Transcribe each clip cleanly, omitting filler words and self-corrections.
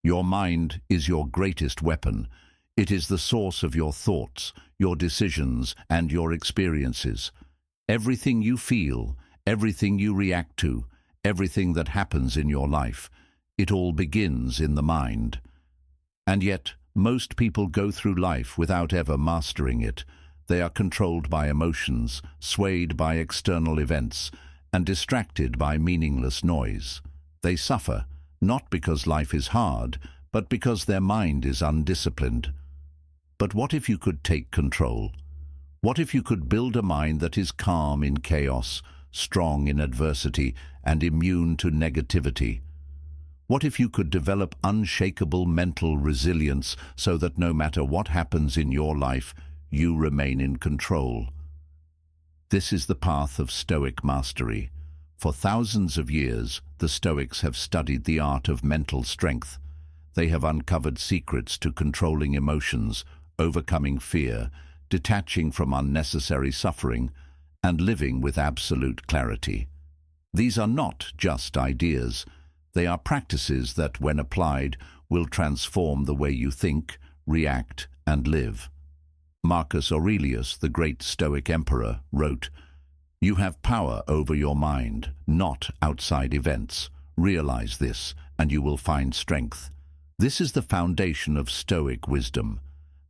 Your mind is your greatest weapon. It is the source of your thoughts, your decisions, and your experiences. Everything you feel, everything you react to, everything that happens in your life, it all begins in the mind. And yet, most people go through life without ever mastering it. They are controlled by emotions, swayed by external events, and distracted by meaningless noise. They suffer, not because life is hard, but because their mind is undisciplined. But what if you could take control? What if you could build a mind that is calm in chaos, strong in adversity, and immune to negativity? What if you could develop unshakable mental resilience so that no matter what happens in your life, you remain in control? This is the path of Stoic mastery. For thousands of years, the Stoics have studied the art of mental strength. They have uncovered secrets to controlling emotions, overcoming fear, detaching from unnecessary suffering, and living with absolute clarity. These are not just ideas. They are practices that, when applied, will transform the way you think, react, and live. Marcus Aurelius, the great Stoic emperor, wrote, "You have power over your mind, not outside events. Realize this, and you will find strength." This is the foundation of Stoic wisdom.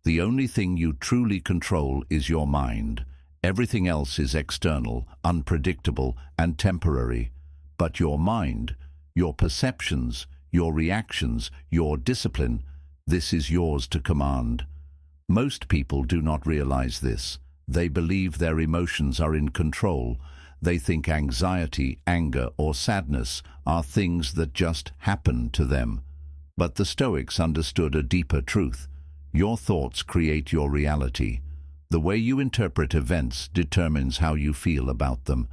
The only thing you truly control is your mind. Everything else is external, unpredictable, and temporary. But your mind, your perceptions, your reactions, your discipline, this is yours to command. Most people do not realize this. They believe their emotions are in control. They think anxiety, anger, or sadness are things that just happen to them. But the Stoics understood a deeper truth. Your thoughts create your reality. The way you interpret events determines how you feel about them.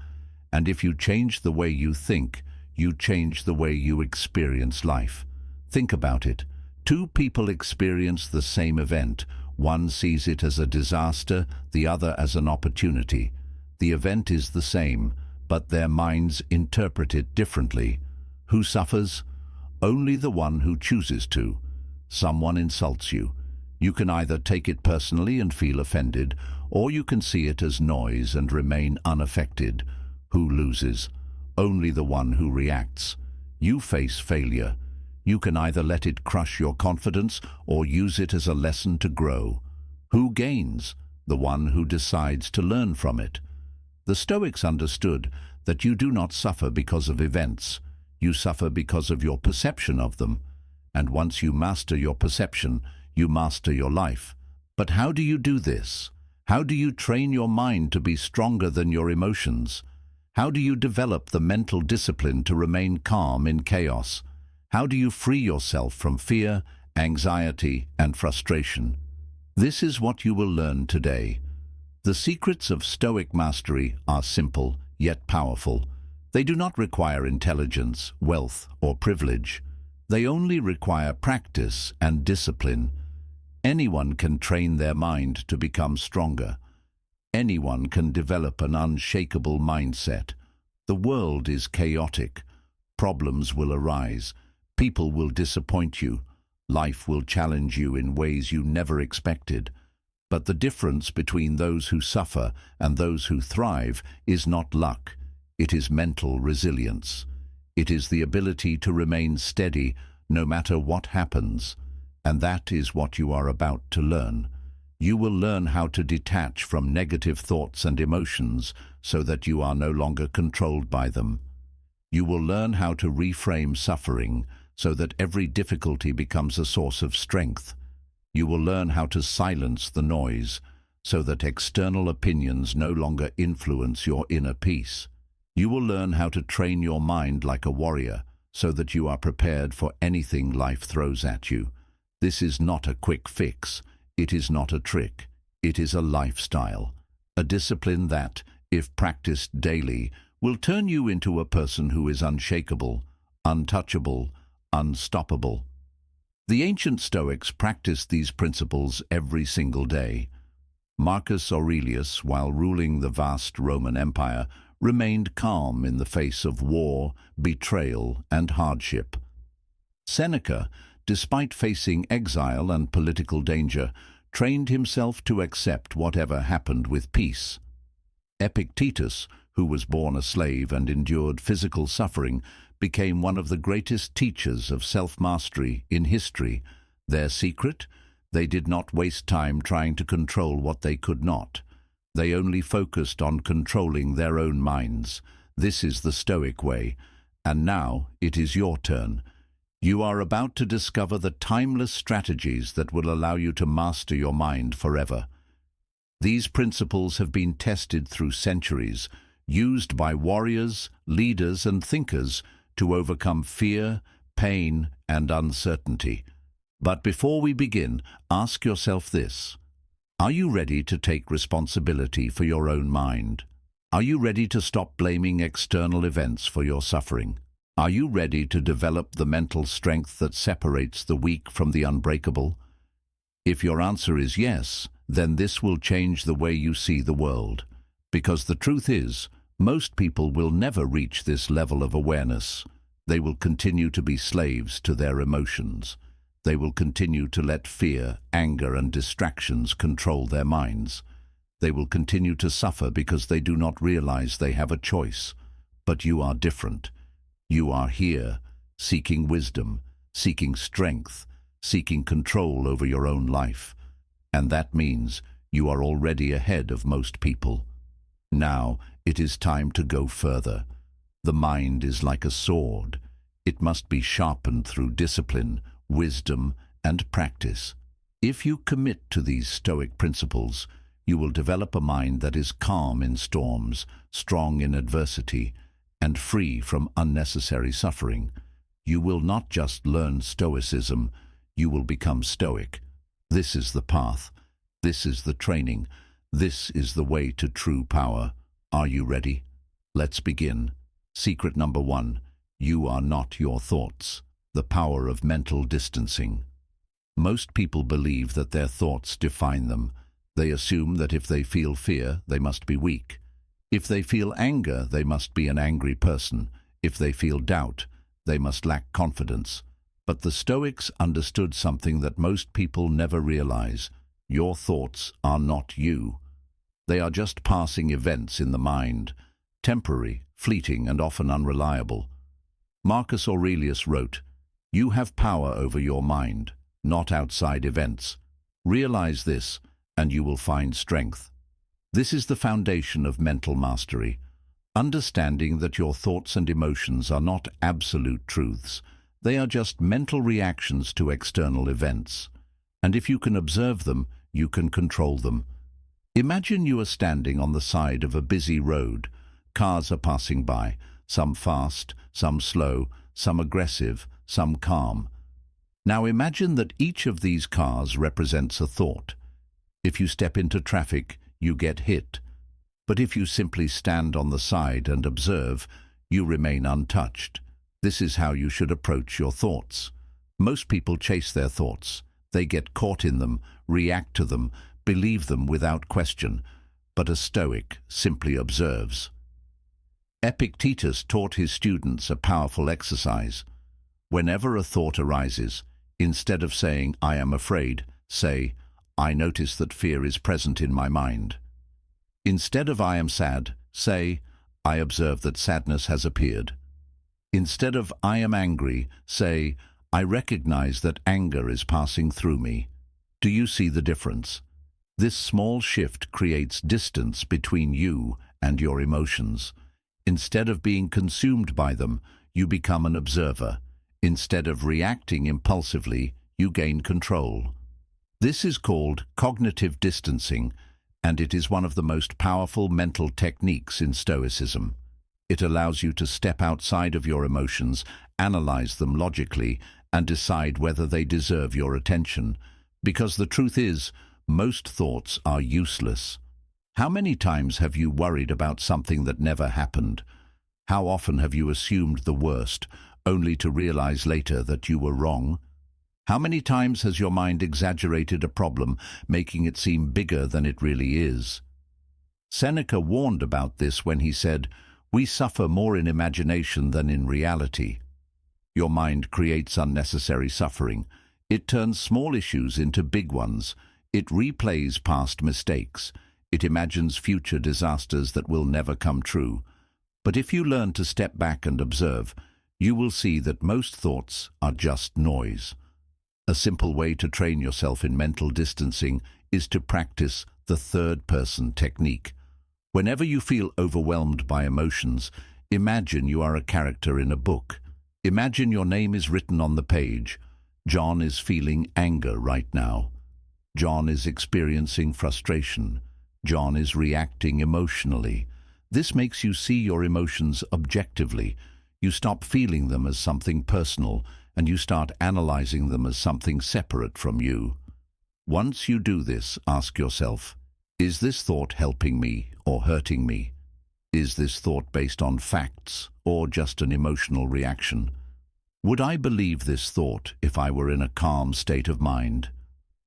And if you change the way you think, you change the way you experience life. Think about it. Two people experience the same event. One sees it as a disaster, the other as an opportunity. The event is the same, but their minds interpret it differently. Who suffers? Only the one who chooses to. Someone insults you. You can either take it personally and feel offended, or you can see it as noise and remain unaffected. Who loses? Only the one who reacts. You face failure. You can either let it crush your confidence or use it as a lesson to grow. Who gains? The one who decides to learn from it. The Stoics understood that you do not suffer because of events. You suffer because of your perception of them. And once you master your perception, you master your life. But how do you do this? How do you train your mind to be stronger than your emotions? How do you develop the mental discipline to remain calm in chaos? How do you free yourself from fear, anxiety, and frustration? This is what you will learn today. The secrets of Stoic mastery are simple, yet powerful. They do not require intelligence, wealth, or privilege. They only require practice and discipline. Anyone can train their mind to become stronger. Anyone can develop an unshakable mindset. The world is chaotic. Problems will arise. People will disappoint you. Life will challenge you in ways you never expected. But the difference between those who suffer and those who thrive is not luck. It is mental resilience. It is the ability to remain steady no matter what happens. And that is what you are about to learn. You will learn how to detach from negative thoughts and emotions so that you are no longer controlled by them. You will learn how to reframe suffering so that every difficulty becomes a source of strength. You will learn how to silence the noise so that external opinions no longer influence your inner peace. You will learn how to train your mind like a warrior so that you are prepared for anything life throws at you. This is not a quick fix. It is not a trick. It is a lifestyle, a discipline that, if practiced daily, will turn you into a person who is unshakable, untouchable, unstoppable. The ancient Stoics practiced these principles every single day. Marcus Aurelius, while ruling the vast Roman Empire, remained calm in the face of war, betrayal, and hardship. Seneca, despite facing exile and political danger, trained himself to accept whatever happened with peace. Epictetus, who was born a slave and endured physical suffering, became one of the greatest teachers of self-mastery in history. Their secret? They did not waste time trying to control what they could not. They only focused on controlling their own minds. This is the Stoic way. And now it is your turn. You are about to discover the timeless strategies that will allow you to master your mind forever. These principles have been tested through centuries, used by warriors, leaders, and thinkers to overcome fear, pain, and uncertainty. But before we begin, ask yourself this. Are you ready to take responsibility for your own mind? Are you ready to stop blaming external events for your suffering? Are you ready to develop the mental strength that separates the weak from the unbreakable? If your answer is yes, then this will change the way you see the world. Because the truth is, most people will never reach this level of awareness. They will continue to be slaves to their emotions. They will continue to let fear, anger, and distractions control their minds. They will continue to suffer because they do not realize they have a choice. But you are different. You are here, seeking wisdom, seeking strength, seeking control over your own life. And that means you are already ahead of most people. Now, it is time to go further. The mind is like a sword. It must be sharpened through discipline, wisdom, and practice. If you commit to these Stoic principles, you will develop a mind that is calm in storms, strong in adversity, and free from unnecessary suffering. You will not just learn Stoicism, you will become Stoic. This is the path. This is the training. This is the way to true power. Are you ready? Let's begin. Secret number 1. You are not your thoughts. The power of mental distancing. Most people believe that their thoughts define them. They assume that if they feel fear, they must be weak. If they feel anger, they must be an angry person. If they feel doubt, they must lack confidence. But the Stoics understood something that most people never realize. Your thoughts are not you. They are just passing events in the mind, temporary, fleeting, and often unreliable. Marcus Aurelius wrote, "You have power over your mind, not outside events. Realize this, and you will find strength." This is the foundation of mental mastery. Understanding that your thoughts and emotions are not absolute truths. They are just mental reactions to external events. And if you can observe them, you can control them. Imagine you are standing on the side of a busy road. Cars are passing by, some fast, some slow, some aggressive, some calm. Now imagine that each of these cars represents a thought. If you step into traffic, you get hit. But if you simply stand on the side and observe, you remain untouched. This is how you should approach your thoughts. Most people chase their thoughts. They get caught in them, react to them, believe them without question. But a Stoic simply observes. Epictetus taught his students a powerful exercise. Whenever a thought arises, instead of saying, "I am afraid," say, "I notice that fear is present in my mind." Instead of "I am sad," say, "I observe that sadness has appeared." Instead of "I am angry," say, "I recognize that anger is passing through me." Do you see the difference? This small shift creates distance between you and your emotions. Instead of being consumed by them, you become an observer. Instead of reacting impulsively, you gain control. This is called cognitive distancing, and it is one of the most powerful mental techniques in Stoicism. It allows you to step outside of your emotions, analyze them logically, and decide whether they deserve your attention. Because the truth is, most thoughts are useless. How many times have you worried about something that never happened? How often have you assumed the worst, only to realize later that you were wrong? How many times has your mind exaggerated a problem, making it seem bigger than it really is? Seneca warned about this when he said, "We suffer more in imagination than in reality." Your mind creates unnecessary suffering. It turns small issues into big ones. It replays past mistakes. It imagines future disasters that will never come true. But if you learn to step back and observe, you will see that most thoughts are just noise. A simple way to train yourself in mental distancing is to practice the third-person technique. Whenever you feel overwhelmed by emotions, imagine you are a character in a book. Imagine your name is written on the page. John is feeling anger right now. John is experiencing frustration. John is reacting emotionally. This makes you see your emotions objectively. You stop feeling them as something personal, and you start analyzing them as something separate from you. Once you do this, ask yourself, is this thought helping me or hurting me? Is this thought based on facts or just an emotional reaction? Would I believe this thought if I were in a calm state of mind?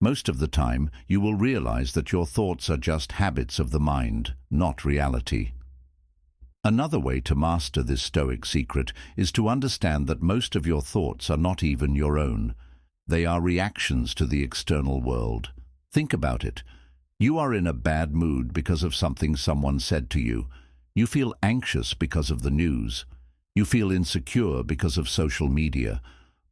Most of the time, you will realize that your thoughts are just habits of the mind, not reality. Another way to master this Stoic secret is to understand that most of your thoughts are not even your own. They are reactions to the external world. Think about it. You are in a bad mood because of something someone said to you. You feel anxious because of the news. You feel insecure because of social media.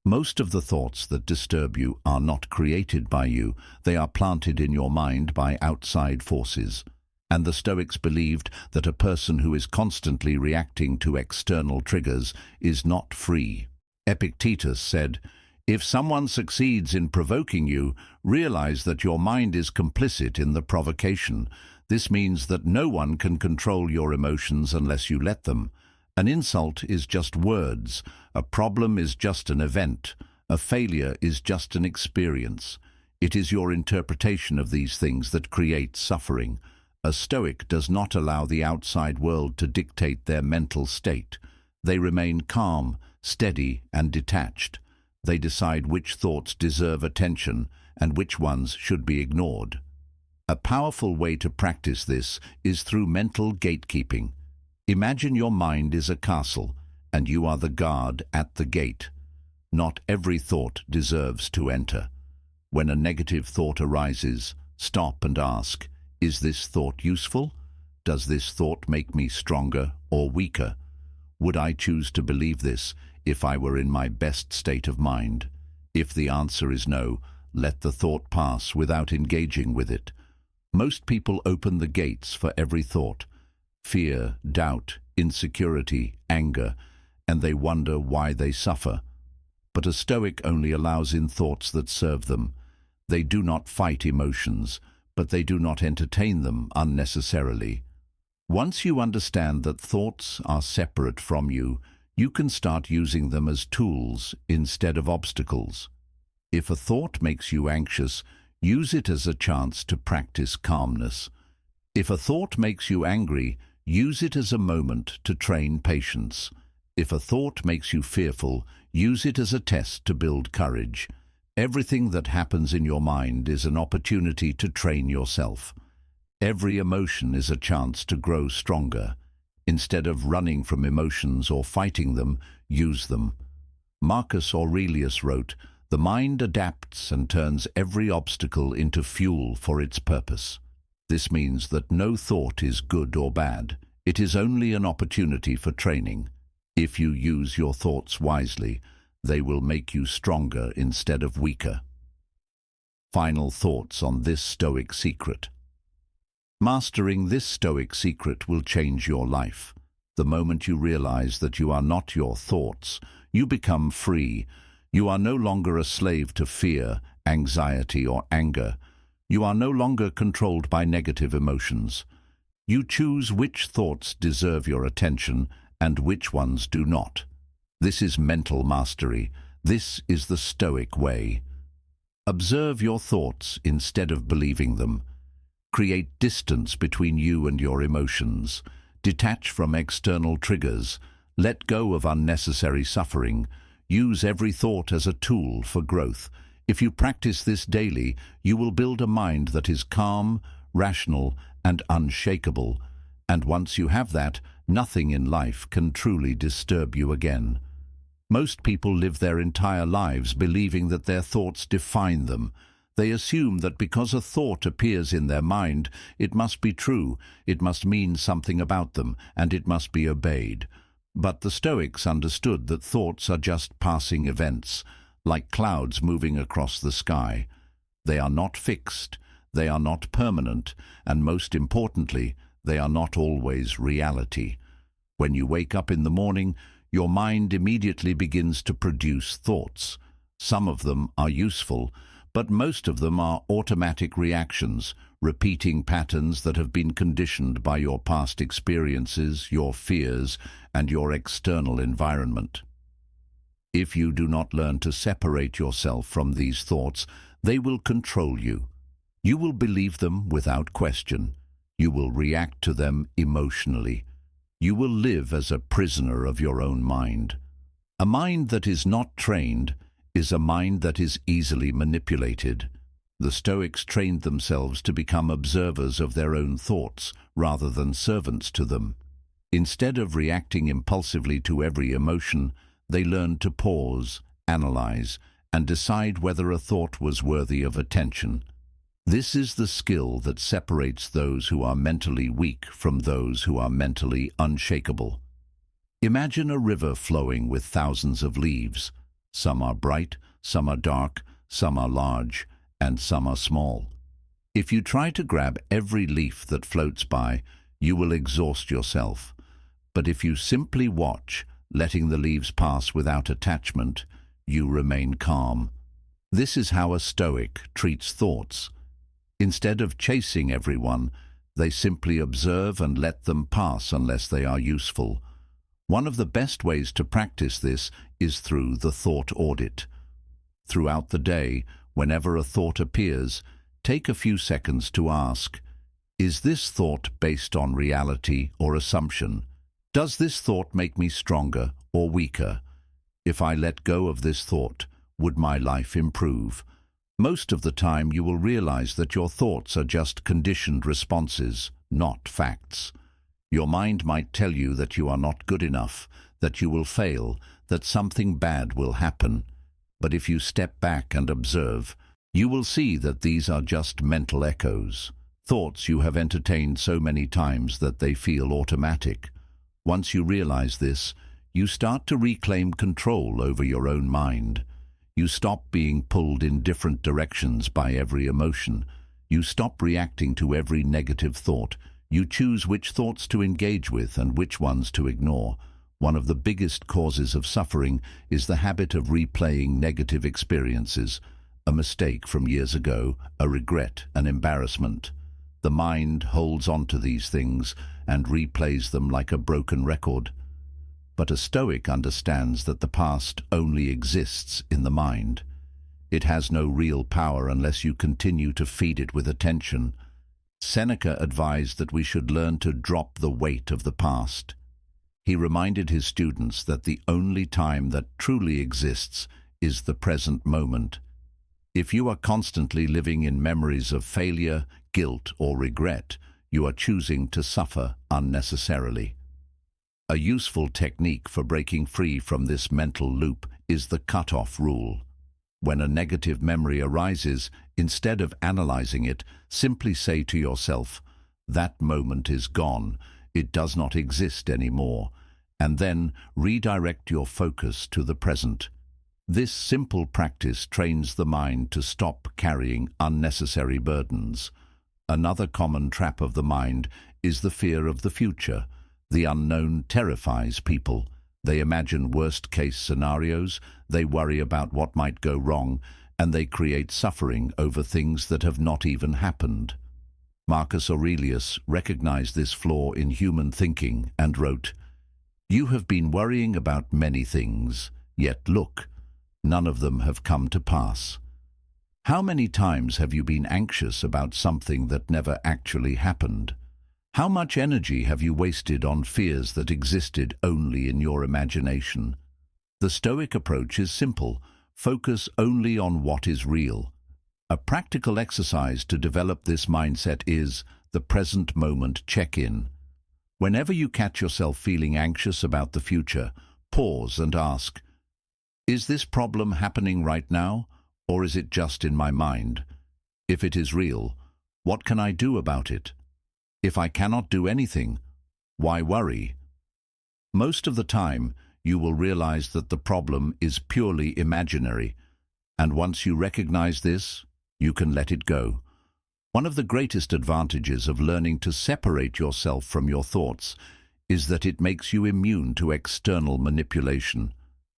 Most of the thoughts that disturb you are not created by you. They are planted in your mind by outside forces. And the Stoics believed that a person who is constantly reacting to external triggers is not free. Epictetus said, "If someone succeeds in provoking you, realize that your mind is complicit in the provocation. This means that no one can control your emotions unless you let them. An insult is just words. A problem is just an event. A failure is just an experience. It is your interpretation of these things that creates suffering." A Stoic does not allow the outside world to dictate their mental state. They remain calm, steady, and detached. They decide which thoughts deserve attention and which ones should be ignored. A powerful way to practice this is through mental gatekeeping. Imagine your mind is a castle, and you are the guard at the gate. Not every thought deserves to enter. When a negative thought arises, stop and ask, is this thought useful? Does this thought make me stronger or weaker? Would I choose to believe this if I were in my best state of mind? If the answer is no, let the thought pass without engaging with it. Most people open the gates for every thought: fear, doubt, insecurity, anger, and they wonder why they suffer. But a Stoic only allows in thoughts that serve them. They do not fight emotions, but they do not entertain them unnecessarily. Once you understand that thoughts are separate from you, you can start using them as tools instead of obstacles. If a thought makes you anxious, use it as a chance to practice calmness. If a thought makes you angry, use it as a moment to train patience. If a thought makes you fearful, use it as a test to build courage. Everything that happens in your mind is an opportunity to train yourself. Every emotion is a chance to grow stronger. Instead of running from emotions or fighting them, use them. Marcus Aurelius wrote, "The mind adapts and turns every obstacle into fuel for its purpose." This means that no thought is good or bad. It is only an opportunity for training. If you use your thoughts wisely, they will make you stronger instead of weaker. Final thoughts on this Stoic secret. Mastering this Stoic secret will change your life. The moment you realize that you are not your thoughts, you become free. You are no longer a slave to fear, anxiety, or anger. You are no longer controlled by negative emotions. You choose which thoughts deserve your attention and which ones do not. This is mental mastery. This is the Stoic way. Observe your thoughts instead of believing them. Create distance between you and your emotions. Detach from external triggers. Let go of unnecessary suffering. Use every thought as a tool for growth. If you practice this daily, you will build a mind that is calm, rational, and unshakable. And once you have that, nothing in life can truly disturb you again. Most people live their entire lives believing that their thoughts define them. They assume that because a thought appears in their mind, it must be true, it must mean something about them, and it must be obeyed. But the Stoics understood that thoughts are just passing events, like clouds moving across the sky. They are not fixed, they are not permanent, and most importantly, they are not always reality. When you wake up in the morning, your mind immediately begins to produce thoughts. Some of them are useful, but most of them are automatic reactions, repeating patterns that have been conditioned by your past experiences, your fears, and your external environment. If you do not learn to separate yourself from these thoughts, they will control you. You will believe them without question. You will react to them emotionally. You will live as a prisoner of your own mind. A mind that is not trained is a mind that is easily manipulated. The Stoics trained themselves to become observers of their own thoughts rather than servants to them. Instead of reacting impulsively to every emotion, they learned to pause, analyze, and decide whether a thought was worthy of attention. This is the skill that separates those who are mentally weak from those who are mentally unshakable. Imagine a river flowing with thousands of leaves. Some are bright, some are dark, some are large, and some are small. If you try to grab every leaf that floats by, you will exhaust yourself. But if you simply watch, letting the leaves pass without attachment, you remain calm. This is how a Stoic treats thoughts. Instead of chasing everyone, they simply observe and let them pass unless they are useful. One of the best ways to practice this is through the thought audit. Throughout the day, whenever a thought appears, take a few seconds to ask, is this thought based on reality or assumption? Does this thought make me stronger or weaker? If I let go of this thought, would my life improve? Most of the time you will realize that your thoughts are just conditioned responses, not facts. Your mind might tell you that you are not good enough, that you will fail, that something bad will happen. But if you step back and observe, you will see that these are just mental echoes, thoughts you have entertained so many times that they feel automatic. Once you realize this, you start to reclaim control over your own mind. You stop being pulled in different directions by every emotion. You stop reacting to every negative thought. You choose which thoughts to engage with and which ones to ignore. One of the biggest causes of suffering is the habit of replaying negative experiences, a mistake from years ago, a regret, an embarrassment. The mind holds on to these things and replays them like a broken record. But a Stoic understands that the past only exists in the mind. It has no real power unless you continue to feed it with attention. Seneca advised that we should learn to drop the weight of the past. He reminded his students that the only time that truly exists is the present moment. If you are constantly living in memories of failure, guilt, or regret, you are choosing to suffer unnecessarily. A useful technique for breaking free from this mental loop is the cut-off rule. When a negative memory arises, instead of analyzing it, simply say to yourself, "That moment is gone, it does not exist anymore," and then redirect your focus to the present. This simple practice trains the mind to stop carrying unnecessary burdens. Another common trap of the mind is the fear of the future. The unknown terrifies people. They imagine worst-case scenarios, they worry about what might go wrong, and they create suffering over things that have not even happened. Marcus Aurelius recognized this flaw in human thinking and wrote, "You have been worrying about many things, yet look, none of them have come to pass." How many times have you been anxious about something that never actually happened? How much energy have you wasted on fears that existed only in your imagination? The Stoic approach is simple. Focus only on what is real. A practical exercise to develop this mindset is the present moment check-in. Whenever you catch yourself feeling anxious about the future, pause and ask, Is this problem happening right now, or is it just in my mind? If it is real, what can I do about it? If I cannot do anything, why worry? Most of the time, you will realize that the problem is purely imaginary, and once you recognize this, you can let it go. One of the greatest advantages of learning to separate yourself from your thoughts is that it makes you immune to external manipulation.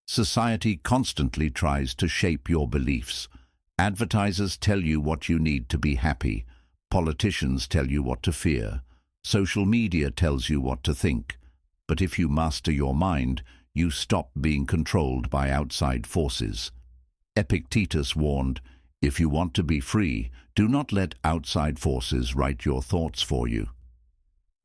Society constantly tries to shape your beliefs. Advertisers tell you what you need to be happy. Politicians tell you what to fear. Social media tells you what to think. But if you master your mind, you stop being controlled by outside forces. Epictetus warned, "If you want to be free, do not let outside forces write your thoughts for you."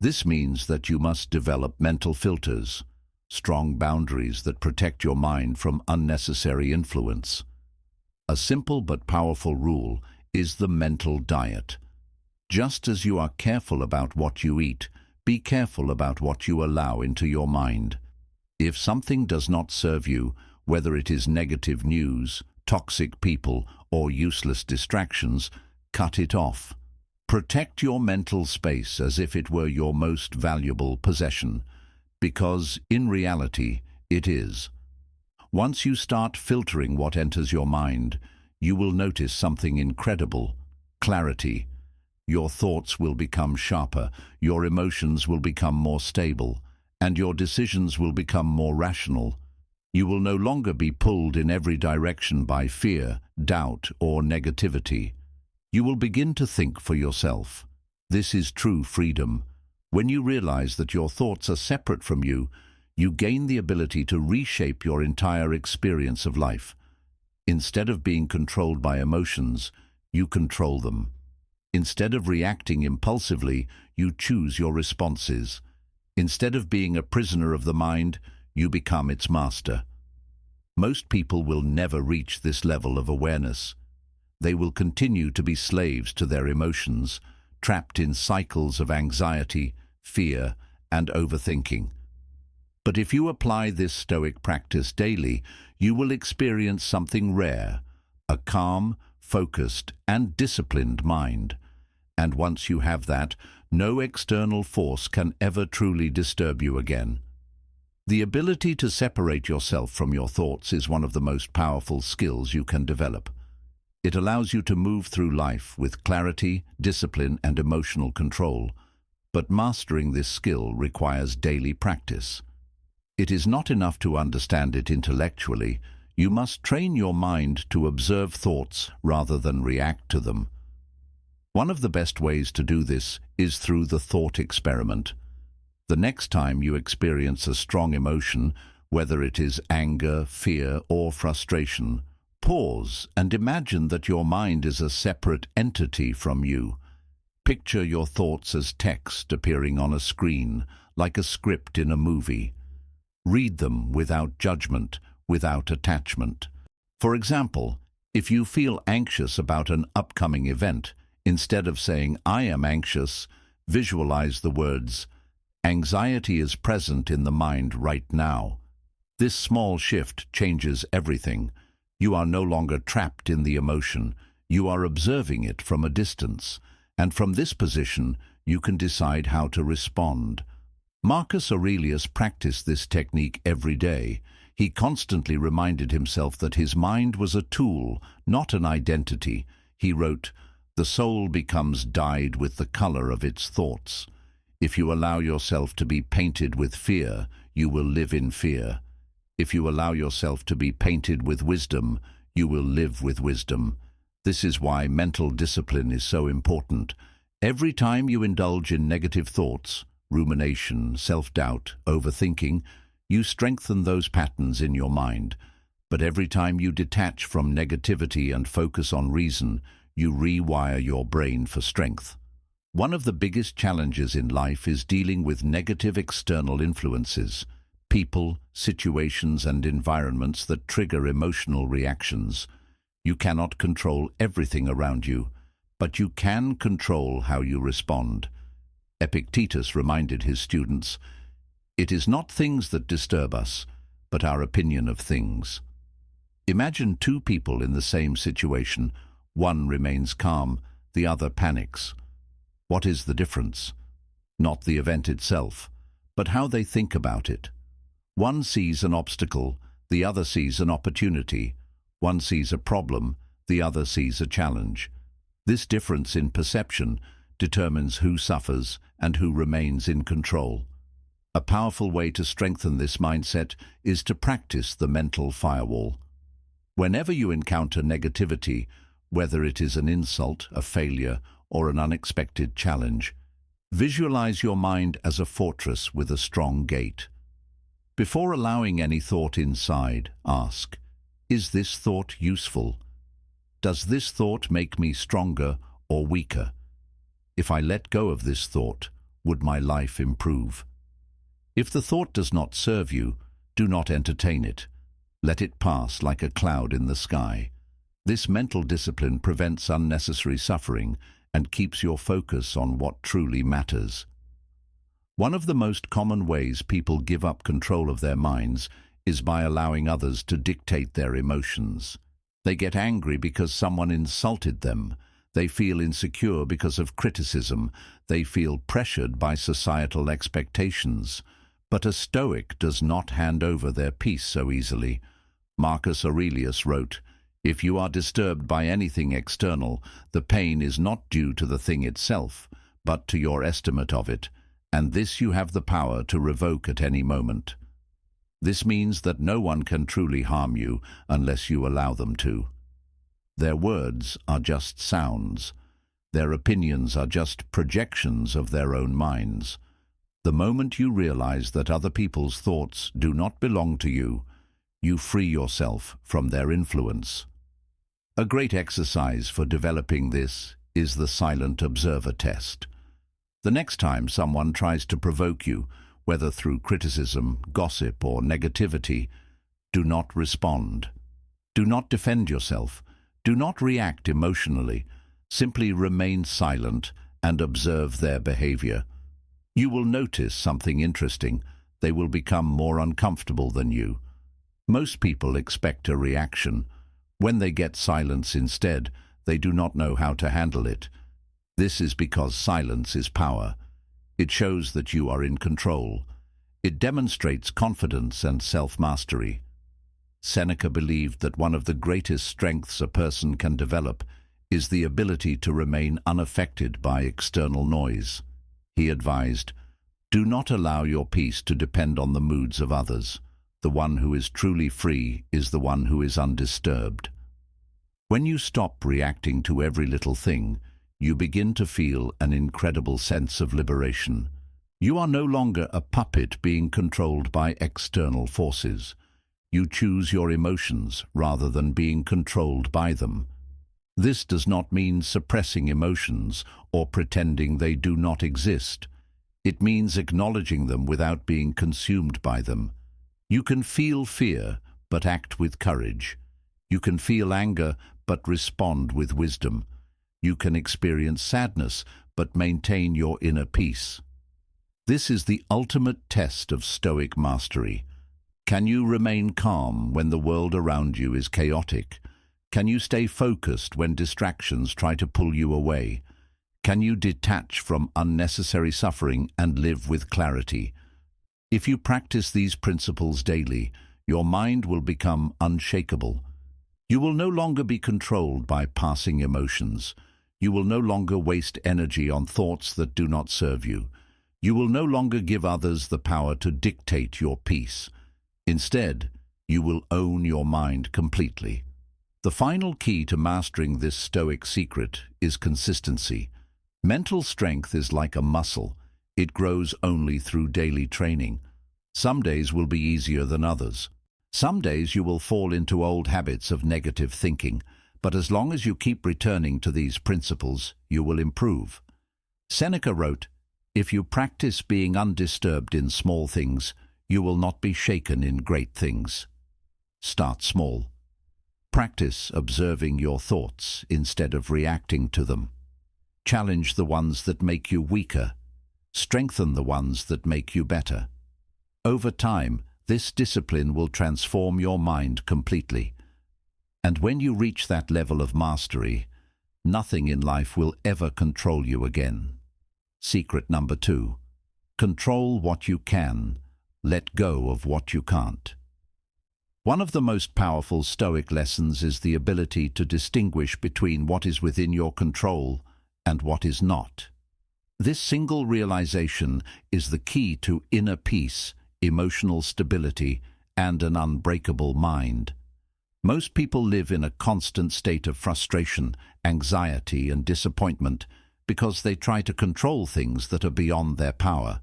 This means that you must develop mental filters, strong boundaries that protect your mind from unnecessary influence. A simple but powerful rule is the mental diet. Just as you are careful about what you eat, be careful about what you allow into your mind. If something does not serve you, whether it is negative news, toxic people, or useless distractions, cut it off. Protect your mental space as if it were your most valuable possession, because in reality, it is. Once you start filtering what enters your mind, you will notice something incredible: clarity. Your thoughts will become sharper, your emotions will become more stable, and your decisions will become more rational. You will no longer be pulled in every direction by fear, doubt, or negativity. You will begin to think for yourself. This is true freedom. When you realize that your thoughts are separate from you, you gain the ability to reshape your entire experience of life. Instead of being controlled by emotions, you control them. Instead of reacting impulsively, you choose your responses. Instead of being a prisoner of the mind, you become its master. Most people will never reach this level of awareness. They will continue to be slaves to their emotions, trapped in cycles of anxiety, fear, and overthinking. But if you apply this Stoic practice daily, you will experience something rare: a calm, focused, and disciplined mind. And once you have that, no external force can ever truly disturb you again. The ability to separate yourself from your thoughts is one of the most powerful skills you can develop. It allows you to move through life with clarity, discipline, and emotional control. But mastering this skill requires daily practice. It is not enough to understand it intellectually. You must train your mind to observe thoughts rather than react to them. One of the best ways to do this is through the thought experiment. The next time you experience a strong emotion, whether it is anger, fear, or frustration, pause and imagine that your mind is a separate entity from you. Picture your thoughts as text appearing on a screen, like a script in a movie. Read them without judgment, without attachment. For example, if you feel anxious about an upcoming event, instead of saying, "I am anxious," visualize the words, "Anxiety is present in the mind right now." This small shift changes everything. You are no longer trapped in the emotion. You are observing it from a distance. And from this position, you can decide how to respond. Marcus Aurelius practiced this technique every day. He constantly reminded himself that his mind was a tool, not an identity. He wrote, "The soul becomes dyed with the color of its thoughts." If you allow yourself to be painted with fear, you will live in fear. If you allow yourself to be painted with wisdom, you will live with wisdom. This is why mental discipline is so important. Every time you indulge in negative thoughts, rumination, self-doubt, overthinking, you strengthen those patterns in your mind. But every time you detach from negativity and focus on reason, you rewire your brain for strength. One of the biggest challenges in life is dealing with negative external influences, people, situations, and environments that trigger emotional reactions. You cannot control everything around you, but you can control how you respond. Epictetus reminded his students, "It is not things that disturb us, but our opinion of things." Imagine two people in the same situation. One remains calm, the other panics. What is the difference? Not the event itself, but how they think about it. One sees an obstacle, the other sees an opportunity. One sees a problem, the other sees a challenge. This difference in perception determines who suffers and who remains in control. A powerful way to strengthen this mindset is to practice the mental firewall. Whenever you encounter negativity, whether it is an insult, a failure, or an unexpected challenge, visualize your mind as a fortress with a strong gate. Before allowing any thought inside, ask, is this thought useful? Does this thought make me stronger or weaker? If I let go of this thought, would my life improve? If the thought does not serve you, do not entertain it. Let it pass like a cloud in the sky. This mental discipline prevents unnecessary suffering and keeps your focus on what truly matters. One of the most common ways people give up control of their minds is by allowing others to dictate their emotions. They get angry because someone insulted them. They feel insecure because of criticism. They feel pressured by societal expectations. But a Stoic does not hand over their peace so easily. Marcus Aurelius wrote, "If you are disturbed by anything external, the pain is not due to the thing itself, but to your estimate of it, and this you have the power to revoke at any moment." This means that no one can truly harm you unless you allow them to. Their words are just sounds. Their opinions are just projections of their own minds. The moment you realize that other people's thoughts do not belong to you, you free yourself from their influence. A great exercise for developing this is the silent observer test. The next time someone tries to provoke you, whether through criticism, gossip, or negativity, do not respond. Do not defend yourself. Do not react emotionally. Simply remain silent and observe their behavior. You will notice something interesting. They will become more uncomfortable than you. Most people expect a reaction. When they get silence instead, they do not know how to handle it. This is because silence is power. It shows that you are in control. It demonstrates confidence and self-mastery. Seneca believed that one of the greatest strengths a person can develop is the ability to remain unaffected by external noise. He advised, "Do not allow your peace to depend on the moods of others. The one who is truly free is the one who is undisturbed." When you stop reacting to every little thing, you begin to feel an incredible sense of liberation. You are no longer a puppet being controlled by external forces. You choose your emotions rather than being controlled by them. This does not mean suppressing emotions or pretending they do not exist. It means acknowledging them without being consumed by them. You can feel fear, but act with courage. You can feel anger, but respond with wisdom. You can experience sadness, but maintain your inner peace. This is the ultimate test of Stoic mastery. Can you remain calm when the world around you is chaotic? Can you stay focused when distractions try to pull you away? Can you detach from unnecessary suffering and live with clarity? If you practice these principles daily, your mind will become unshakable. You will no longer be controlled by passing emotions. You will no longer waste energy on thoughts that do not serve you. You will no longer give others the power to dictate your peace. Instead, you will own your mind completely. The final key to mastering this Stoic secret is consistency. Mental strength is like a muscle. It grows only through daily training. Some days will be easier than others. Some days you will fall into old habits of negative thinking, but as long as you keep returning to these principles, you will improve. Seneca wrote, "If you practice being undisturbed in small things, you will not be shaken in great things." Start small. Practice observing your thoughts instead of reacting to them. Challenge the ones that make you weaker. Strengthen the ones that make you better. Over time, this discipline will transform your mind completely. And when you reach that level of mastery, nothing in life will ever control you again. Secret number 2. Control what you can. Let go of what you can't. One of the most powerful Stoic lessons is the ability to distinguish between what is within your control and what is not. This single realization is the key to inner peace, emotional stability, and an unbreakable mind. Most people live in a constant state of frustration, anxiety, and disappointment because they try to control things that are beyond their power.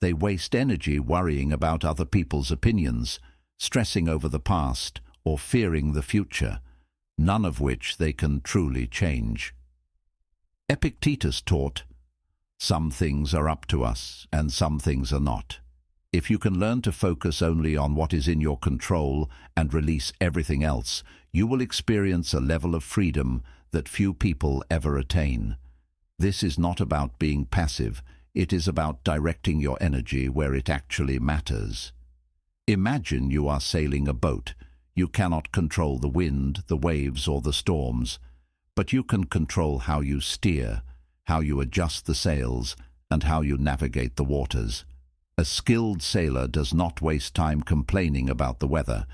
They waste energy worrying about other people's opinions, stressing over the past, or fearing the future, none of which they can truly change. Epictetus taught, "Some things are up to us, and some things are not." If you can learn to focus only on what is in your control and release everything else, you will experience a level of freedom that few people ever attain. This is not about being passive, it is about directing your energy where it actually matters. Imagine you are sailing a boat. You cannot control the wind, the waves, or the storms, but you can control how you steer, how you adjust the sails, and how you navigate the waters. A skilled sailor does not waste time complaining about the weather.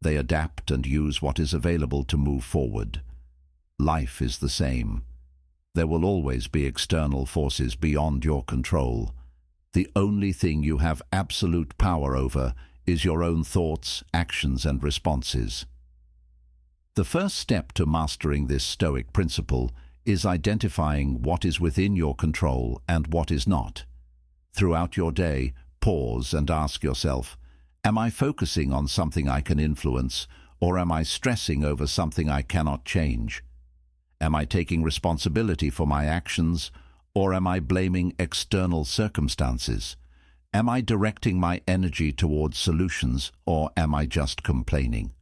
They adapt and use what is available to move forward. Life is the same. There will always be external forces beyond your control. The only thing you have absolute power over is your own thoughts, actions, and responses. The first step to mastering this Stoic principle is identifying what is within your control and what is not. Throughout your day, pause and ask yourself, am I focusing on something I can influence, or am I stressing over something I cannot change? Am I taking responsibility for my actions, or am I blaming external circumstances? Am I directing my energy towards solutions, or am I just complaining?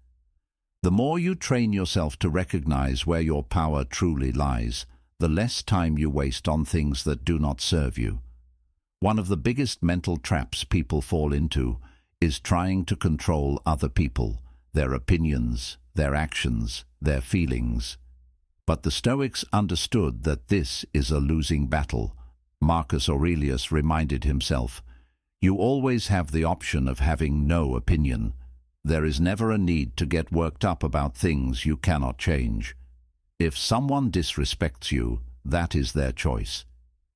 The more you train yourself to recognize where your power truly lies, the less time you waste on things that do not serve you. One of the biggest mental traps people fall into is trying to control other people, their opinions, their actions, their feelings. But the Stoics understood that this is a losing battle. Marcus Aurelius reminded himself, "You always have the option of having no opinion. There is never a need to get worked up about things you cannot change. If someone disrespects you, that is their choice.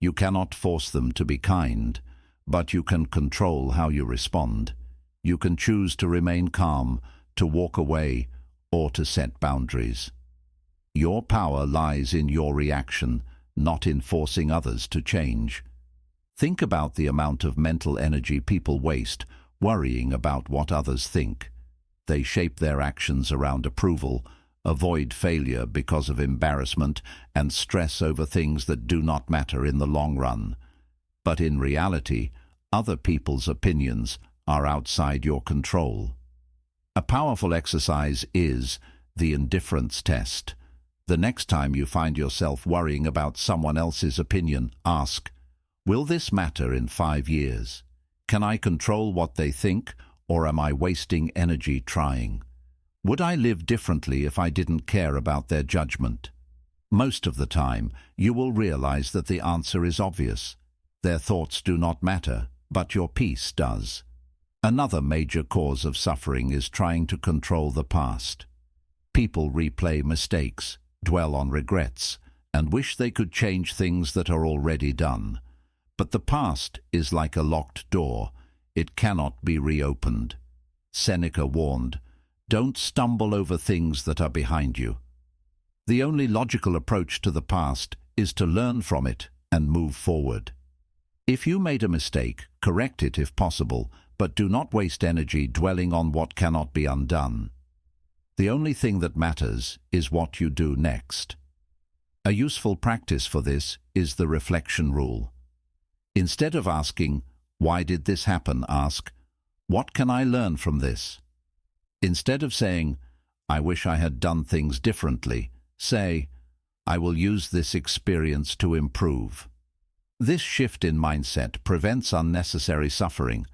You cannot force them to be kind, but you can control how you respond. You can choose to remain calm, to walk away, or to set boundaries. Your power lies in your reaction, not in forcing others to change." Think about the amount of mental energy people waste worrying about what others think. They shape their actions around approval, avoid failure because of embarrassment, and stress over things that do not matter in the long run. But in reality, other people's opinions are outside your control. A powerful exercise is the indifference test. The next time you find yourself worrying about someone else's opinion, ask, will this matter in 5 years? Can I control what they think, or am I wasting energy trying? Would I live differently if I didn't care about their judgment? Most of the time, you will realize that the answer is obvious. Their thoughts do not matter, but your peace does. Another major cause of suffering is trying to control the past. People replay mistakes, dwell on regrets, and wish they could change things that are already done. But the past is like a locked door. It cannot be reopened. Seneca warned, "Don't stumble over things that are behind you." The only logical approach to the past is to learn from it and move forward. If you made a mistake, correct it if possible, but do not waste energy dwelling on what cannot be undone. The only thing that matters is what you do next. A useful practice for this is the reflection rule. Instead of asking, "Why did this happen?" ask, "What can I learn from this?" Instead of saying, "I wish I had done things differently," say, "I will use this experience to improve." This shift in mindset prevents unnecessary suffering.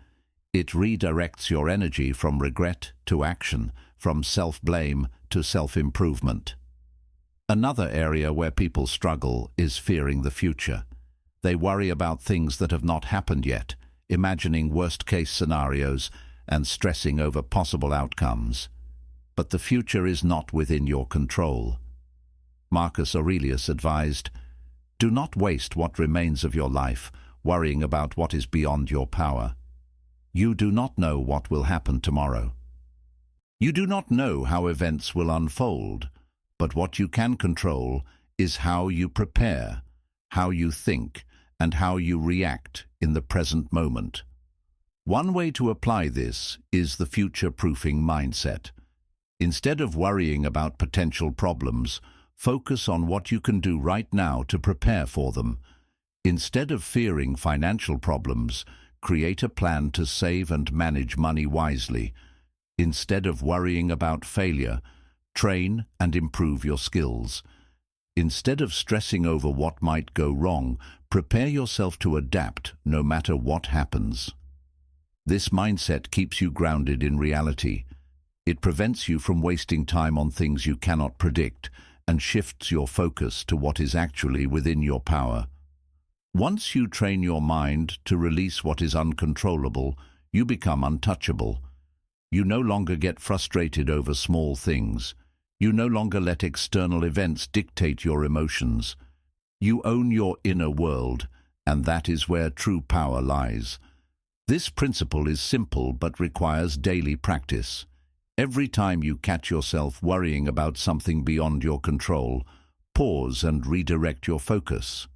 It redirects your energy from regret to action, from self-blame to self-improvement. Another area where people struggle is fearing the future. They worry about things that have not happened yet, imagining worst-case scenarios and stressing over possible outcomes. But the future is not within your control. Marcus Aurelius advised, "Do not waste what remains of your life worrying about what is beyond your power. You do not know what will happen tomorrow. You do not know how events will unfold, but what you can control is how you prepare, how you think, and how you react in the present moment." One way to apply this is the future-proofing mindset. Instead of worrying about potential problems, focus on what you can do right now to prepare for them. Instead of fearing financial problems, create a plan to save and manage money wisely. Instead of worrying about failure, train and improve your skills. Instead of stressing over what might go wrong, prepare yourself to adapt no matter what happens. This mindset keeps you grounded in reality. It prevents you from wasting time on things you cannot predict and shifts your focus to what is actually within your power. Once you train your mind to release what is uncontrollable, you become untouchable. You no longer get frustrated over small things. You no longer let external events dictate your emotions. You own your inner world, and that is where true power lies. This principle is simple but requires daily practice. Every time you catch yourself worrying about something beyond your control, pause and redirect your focus.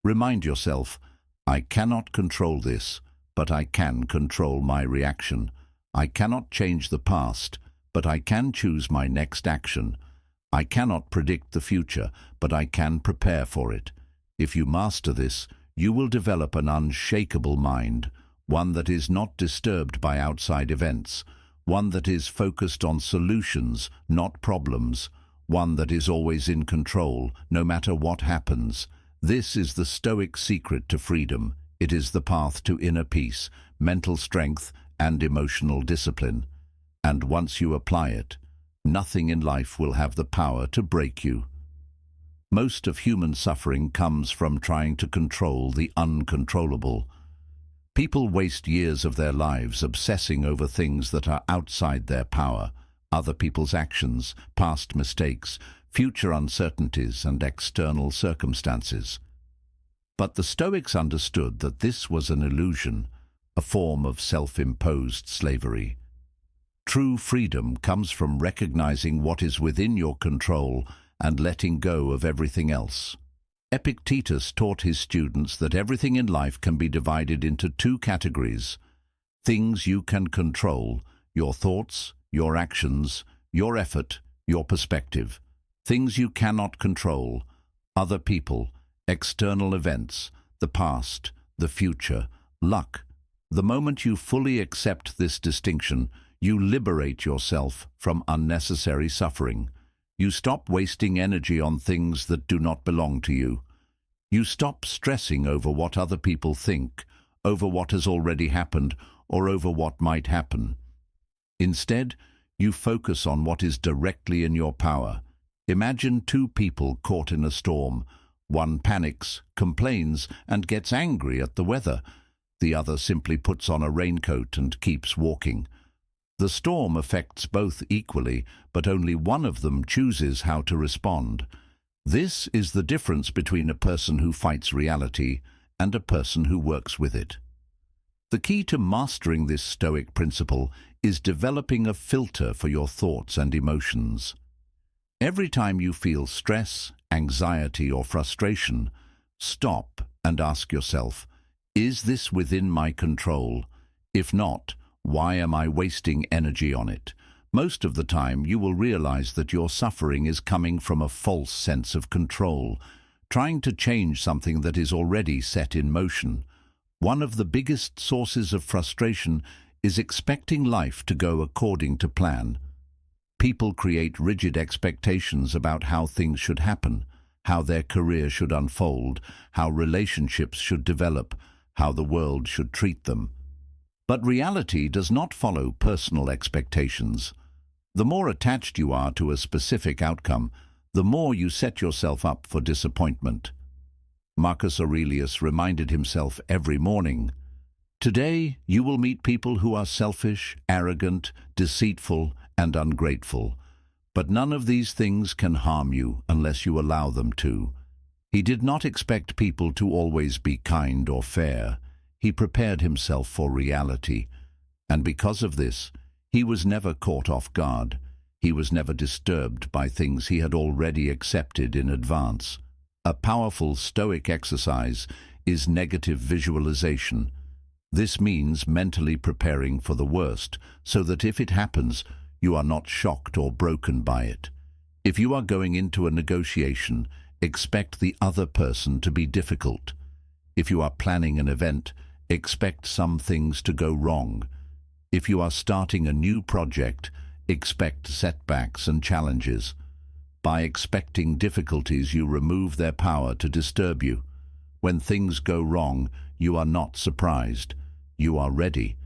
Remind yourself, "I cannot control this, but I can control my reaction. I cannot change the past, but I can choose my next action. I cannot predict the future, but I can prepare for it." If you master this, you will develop an unshakable mind, one that is not disturbed by outside events, one that is focused on solutions, not problems, one that is always in control, no matter what happens. This is the Stoic secret to freedom. It is the path to inner peace, mental strength, and emotional discipline. And once you apply it, nothing in life will have the power to break you. Most of human suffering comes from trying to control the uncontrollable. People waste years of their lives obsessing over things that are outside their power, other people's actions, past mistakes, future uncertainties, and external circumstances. But the Stoics understood that this was an illusion, a form of self-imposed slavery. True freedom comes from recognizing what is within your control and letting go of everything else. Epictetus taught his students that everything in life can be divided into two categories: things you can control, your thoughts, your actions, your effort, your perspective. Things you cannot control, other people, external events, the past, the future, luck. The moment you fully accept this distinction, you liberate yourself from unnecessary suffering. You stop wasting energy on things that do not belong to you. You stop stressing over what other people think, over what has already happened, or over what might happen. Instead, you focus on what is directly in your power. Imagine two people caught in a storm. One panics, complains, and gets angry at the weather. The other simply puts on a raincoat and keeps walking. The storm affects both equally, but only one of them chooses how to respond. This is the difference between a person who fights reality and a person who works with it. The key to mastering this Stoic principle is developing a filter for your thoughts and emotions. Every time you feel stress, anxiety, or frustration, stop and ask yourself, is this within my control? If not, why am I wasting energy on it? Most of the time, you will realize that your suffering is coming from a false sense of control, trying to change something that is already set in motion. One of the biggest sources of frustration is expecting life to go according to plan. People create rigid expectations about how things should happen, how their career should unfold, how relationships should develop, how the world should treat them. But reality does not follow personal expectations. The more attached you are to a specific outcome, the more you set yourself up for disappointment. Marcus Aurelius reminded himself every morning, "Today you will meet people who are selfish, arrogant, deceitful, and ungrateful. But none of these things can harm you unless you allow them to." He did not expect people to always be kind or fair. He prepared himself for reality. And because of this, he was never caught off guard. He was never disturbed by things he had already accepted in advance. A powerful Stoic exercise is negative visualization. This means mentally preparing for the worst, so that if it happens, you are not shocked or broken by it. If you are going into a negotiation, expect the other person to be difficult. If you are planning an event, expect some things to go wrong. If you are starting a new project, expect setbacks and challenges. By expecting difficulties, you remove their power to disturb you. When things go wrong, you are not surprised. You are ready.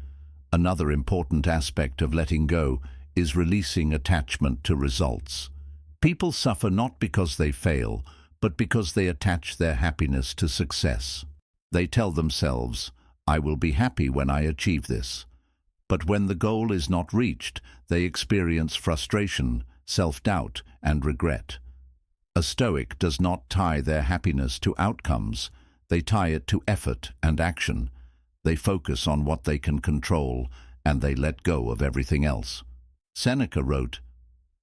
Another important aspect of letting go is releasing attachment to results. People suffer not because they fail, but because they attach their happiness to success. They tell themselves, "I will be happy when I achieve this." But when the goal is not reached, they experience frustration, self-doubt, and regret. A Stoic does not tie their happiness to outcomes. They tie it to effort and action. They focus on what they can control, and they let go of everything else. Seneca wrote,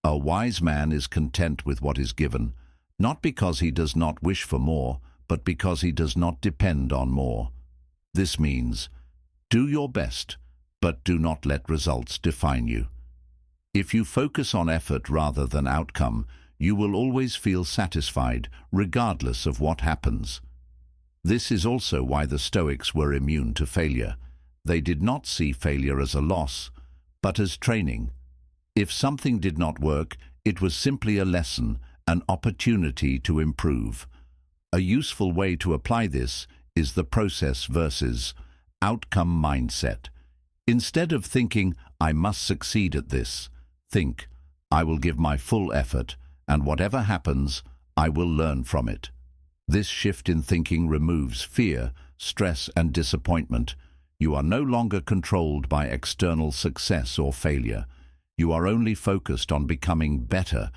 "A wise man is content with what is given, not because he does not wish for more, but because he does not depend on more." This means, do your best, but do not let results define you. If you focus on effort rather than outcome, you will always feel satisfied, regardless of what happens. This is also why the Stoics were immune to failure. They did not see failure as a loss, but as training. If something did not work, it was simply a lesson, an opportunity to improve. A useful way to apply this is the process versus outcome mindset. Instead of thinking, "I must succeed at this," think, "I will give my full effort, and whatever happens, I will learn from it." This shift in thinking removes fear, stress, and disappointment. You are no longer controlled by external success or failure. You are only focused on becoming better,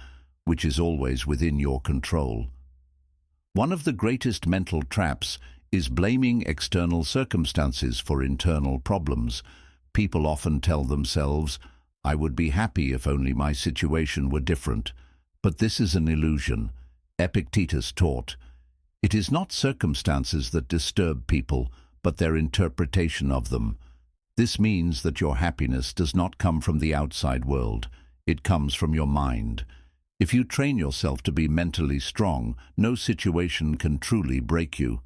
which is always within your control. One of the greatest mental traps is blaming external circumstances for internal problems. People often tell themselves, "I would be happy if only my situation were different." But this is an illusion. Epictetus taught, "It is not circumstances that disturb people, but their interpretation of them." This means that your happiness does not come from the outside world. It comes from your mind. If you train yourself to be mentally strong, no situation can truly break you.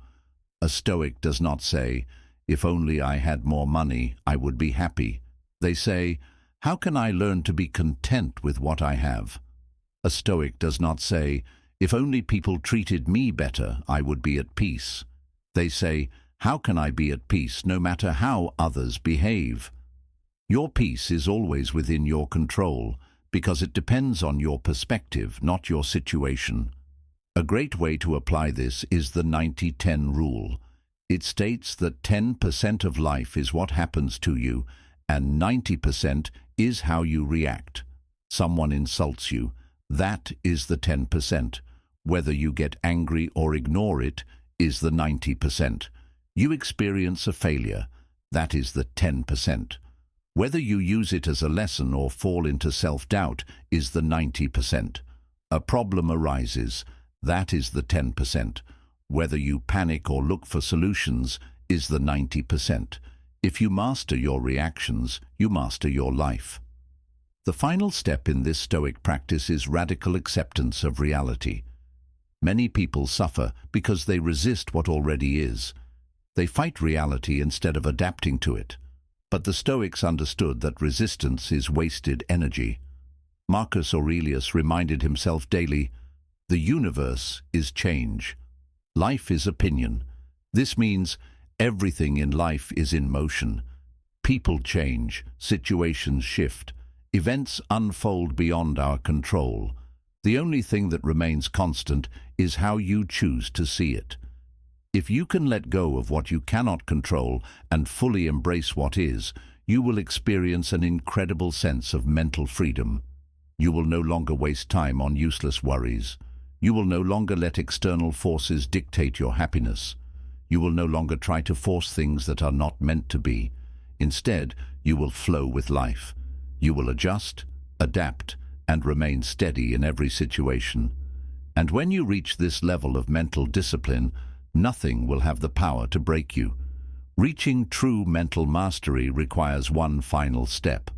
A Stoic does not say, "If only I had more money, I would be happy." They say, "How can I learn to be content with what I have?" A Stoic does not say, "If only people treated me better, I would be at peace." They say, "How can I be at peace no matter how others behave?" Your peace is always within your control, because it depends on your perspective, not your situation. A great way to apply this is the 90-10 rule. It states that 10% of life is what happens to you, and 90% is how you react. Someone insults you. That is the 10%. Whether you get angry or ignore it is the 90%. You experience a failure. That is the 10%. Whether you use it as a lesson or fall into self-doubt is the 90%. A problem arises. That is the 10%. Whether you panic or look for solutions is the 90%. If you master your reactions, you master your life. The final step in this Stoic practice is radical acceptance of reality. Many people suffer because they resist what already is. They fight reality instead of adapting to it. But the Stoics understood that resistance is wasted energy. Marcus Aurelius reminded himself daily, "The universe is change. Life is opinion." This means everything in life is in motion. People change, situations shift, Events unfold beyond our control. The only thing that remains constant is how you choose to see it. If you can let go of what you cannot control and fully embrace what is, you will experience an incredible sense of mental freedom. You will no longer waste time on useless worries. You will no longer let external forces dictate your happiness. You will no longer try to force things that are not meant to be. Instead, you will flow with life. You will adjust, adapt, and remain steady in every situation. And when you reach this level of mental discipline, nothing will have the power to break you. Reaching true mental mastery requires one final step: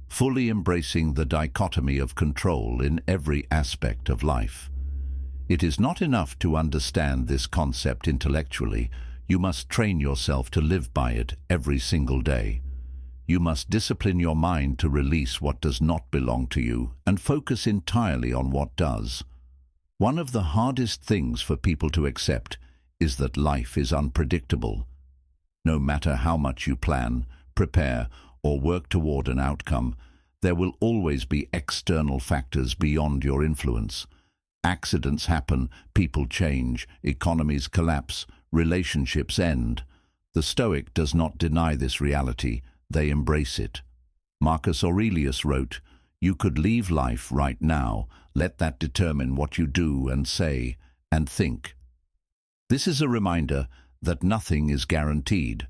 fully embracing the dichotomy of control in every aspect of life. It is not enough to understand this concept intellectually. You must train yourself to live by it every single day. You must discipline your mind to release what does not belong to you and focus entirely on what does. One of the hardest things for people to accept is that life is unpredictable. No matter how much you plan, prepare, or work toward an outcome, there will always be external factors beyond your influence. Accidents happen, people change, economies collapse, relationships end. The Stoic does not deny this reality, they embrace it. Marcus Aurelius wrote, "You could leave life right now, let that determine what you do and say and think." This is a reminder that nothing is guaranteed.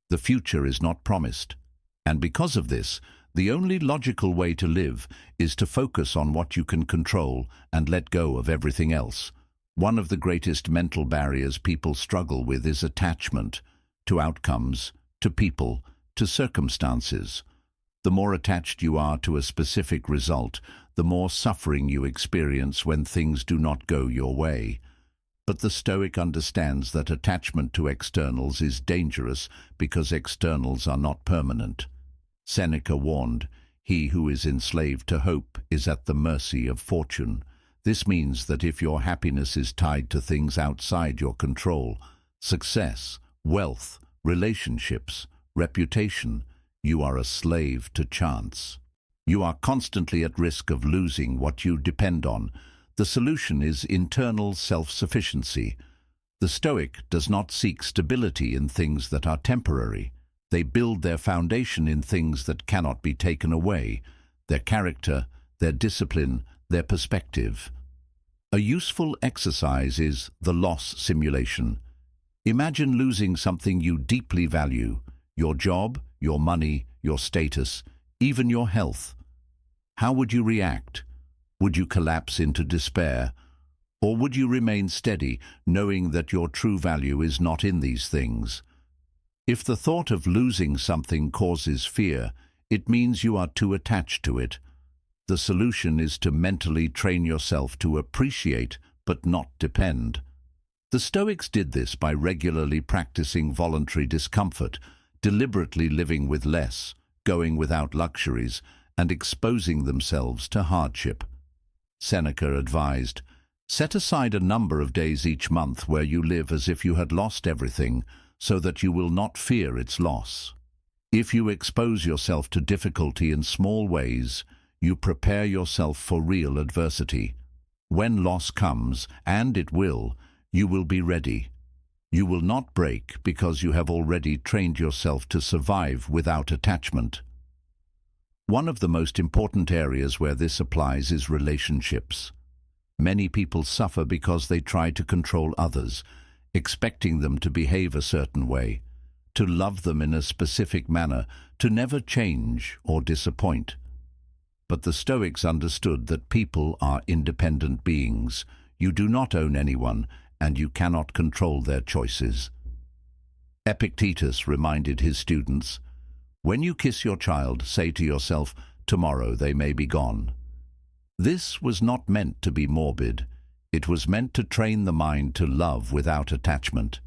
The future is not promised. And because of this, the only logical way to live is to focus on what you can control and let go of everything else. One of the greatest mental barriers people struggle with is attachment to outcomes, to people, to circumstances. The more attached you are to a specific result, the more suffering you experience when things do not go your way. But the Stoic understands that attachment to externals is dangerous because externals are not permanent. Seneca warned, "He who is enslaved to hope is at the mercy of fortune." This means that if your happiness is tied to things outside your control, success, wealth, relationships, reputation, you are a slave to chance. You are constantly at risk of losing what you depend on. The solution is internal self-sufficiency. The Stoic does not seek stability in things that are temporary. They build their foundation in things that cannot be taken away: their character, their discipline, their perspective. A useful exercise is the loss simulation. Imagine losing something you deeply value: your job, your money, your status, even your health. How would you react? Would you collapse into despair? Or would you remain steady, knowing that your true value is not in these things? If the thought of losing something causes fear, it means you are too attached to it. The solution is to mentally train yourself to appreciate but not depend. The Stoics did this by regularly practicing voluntary discomfort, deliberately living with less, going without luxuries, and exposing themselves to hardship. Seneca advised, "Set aside a number of days each month where you live as if you had lost everything, so that you will not fear its loss." If you expose yourself to difficulty in small ways, you prepare yourself for real adversity. When loss comes, and it will be ready. You will not break because you have already trained yourself to survive without attachment. One of the most important areas where this applies is relationships. Many people suffer because they try to control others, expecting them to behave a certain way, to love them in a specific manner, to never change or disappoint. But the Stoics understood that people are independent beings. You do not own anyone, and you cannot control their choices. Epictetus reminded his students, "When you kiss your child, say to yourself, 'Tomorrow they may be gone.'" This was not meant to be morbid. It was meant to train the mind to love without attachment,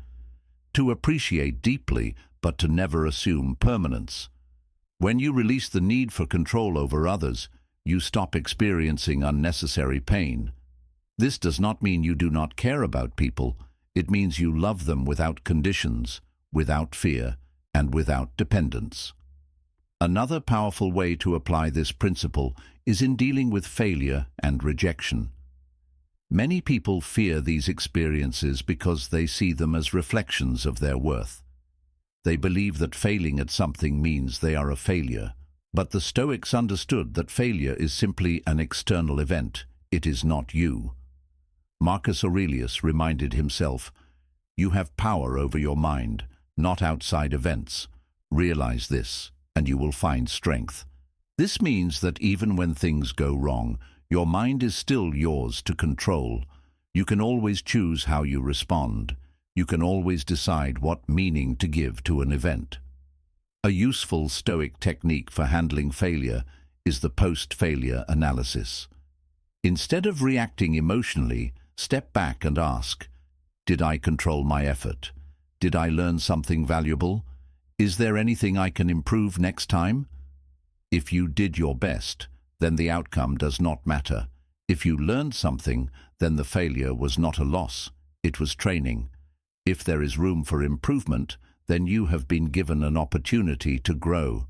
to appreciate deeply, but to never assume permanence. When you release the need for control over others, you stop experiencing unnecessary pain. This does not mean you do not care about people. It means you love them without conditions, without fear, and without dependence. Another powerful way to apply this principle is in dealing with failure and rejection. Many people fear these experiences because they see them as reflections of their worth. They believe that failing at something means they are a failure, but the Stoics understood that failure is simply an external event. It is not you. Marcus Aurelius reminded himself, "You have power over your mind, not outside events. Realize this, and you will find strength." This means that even when things go wrong, your mind is still yours to control. You can always choose how you respond. You can always decide what meaning to give to an event. A useful Stoic technique for handling failure is the post-failure analysis. Instead of reacting emotionally, step back and ask, did I control my effort? Did I learn something valuable? Is there anything I can improve next time? If you did your best, then the outcome does not matter. If you learned something, then the failure was not a loss, it was training. If there is room for improvement, then you have been given an opportunity to grow.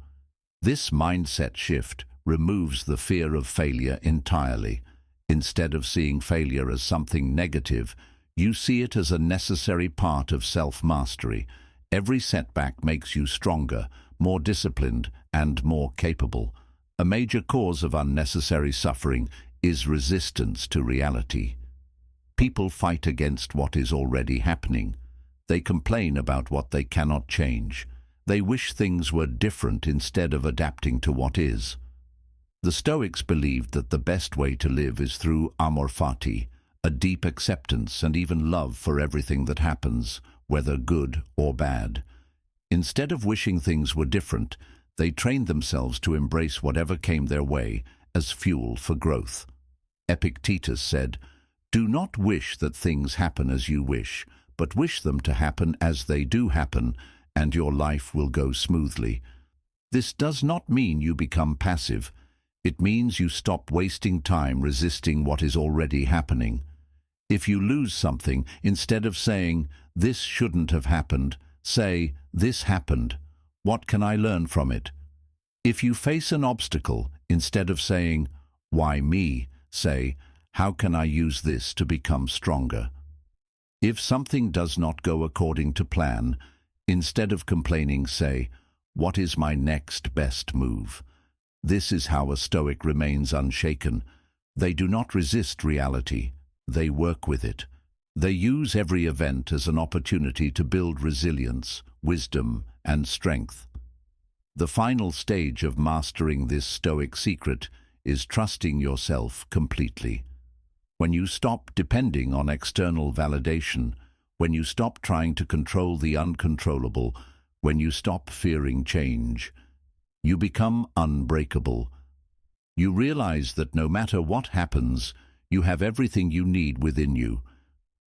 This mindset shift removes the fear of failure entirely. Instead of seeing failure as something negative, you see it as a necessary part of self-mastery. Every setback makes you stronger, more disciplined, and more capable. A major cause of unnecessary suffering is resistance to reality. People fight against what is already happening. They complain about what they cannot change. They wish things were different instead of adapting to what is. The Stoics believed that the best way to live is through amor fati, a deep acceptance and even love for everything that happens, whether good or bad. Instead of wishing things were different, they trained themselves to embrace whatever came their way as fuel for growth. Epictetus said, "Do not wish that things happen as you wish, but wish them to happen as they do happen, and your life will go smoothly." This does not mean you become passive. It means you stop wasting time resisting what is already happening. If you lose something, instead of saying, "This shouldn't have happened," say, "This happened. What can I learn from it?" If you face an obstacle, instead of saying, "Why me?" say, "How can I use this to become stronger?" If something does not go according to plan, instead of complaining, say, "What is my next best move?" This is how a Stoic remains unshaken. They do not resist reality. They work with it. They use every event as an opportunity to build resilience, wisdom, and strength. The final stage of mastering this Stoic secret is trusting yourself completely. When you stop depending on external validation, when you stop trying to control the uncontrollable, when you stop fearing change, you become unbreakable. You realize that no matter what happens, you have everything you need within you.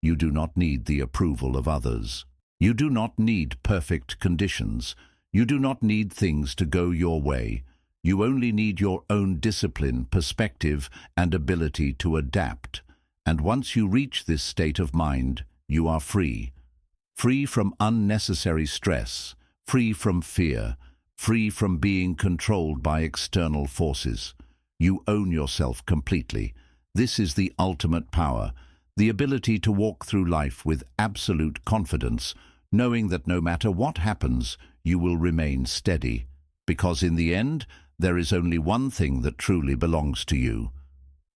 You do not need the approval of others. You do not need perfect conditions. You do not need things to go your way. You only need your own discipline, perspective, and ability to adapt. And once you reach this state of mind, you are free. Free from unnecessary stress, free from fear, free from being controlled by external forces. You own yourself completely. This is the ultimate power, the ability to walk through life with absolute confidence, knowing that no matter what happens, you will remain steady. Because in the end, there is only one thing that truly belongs to you,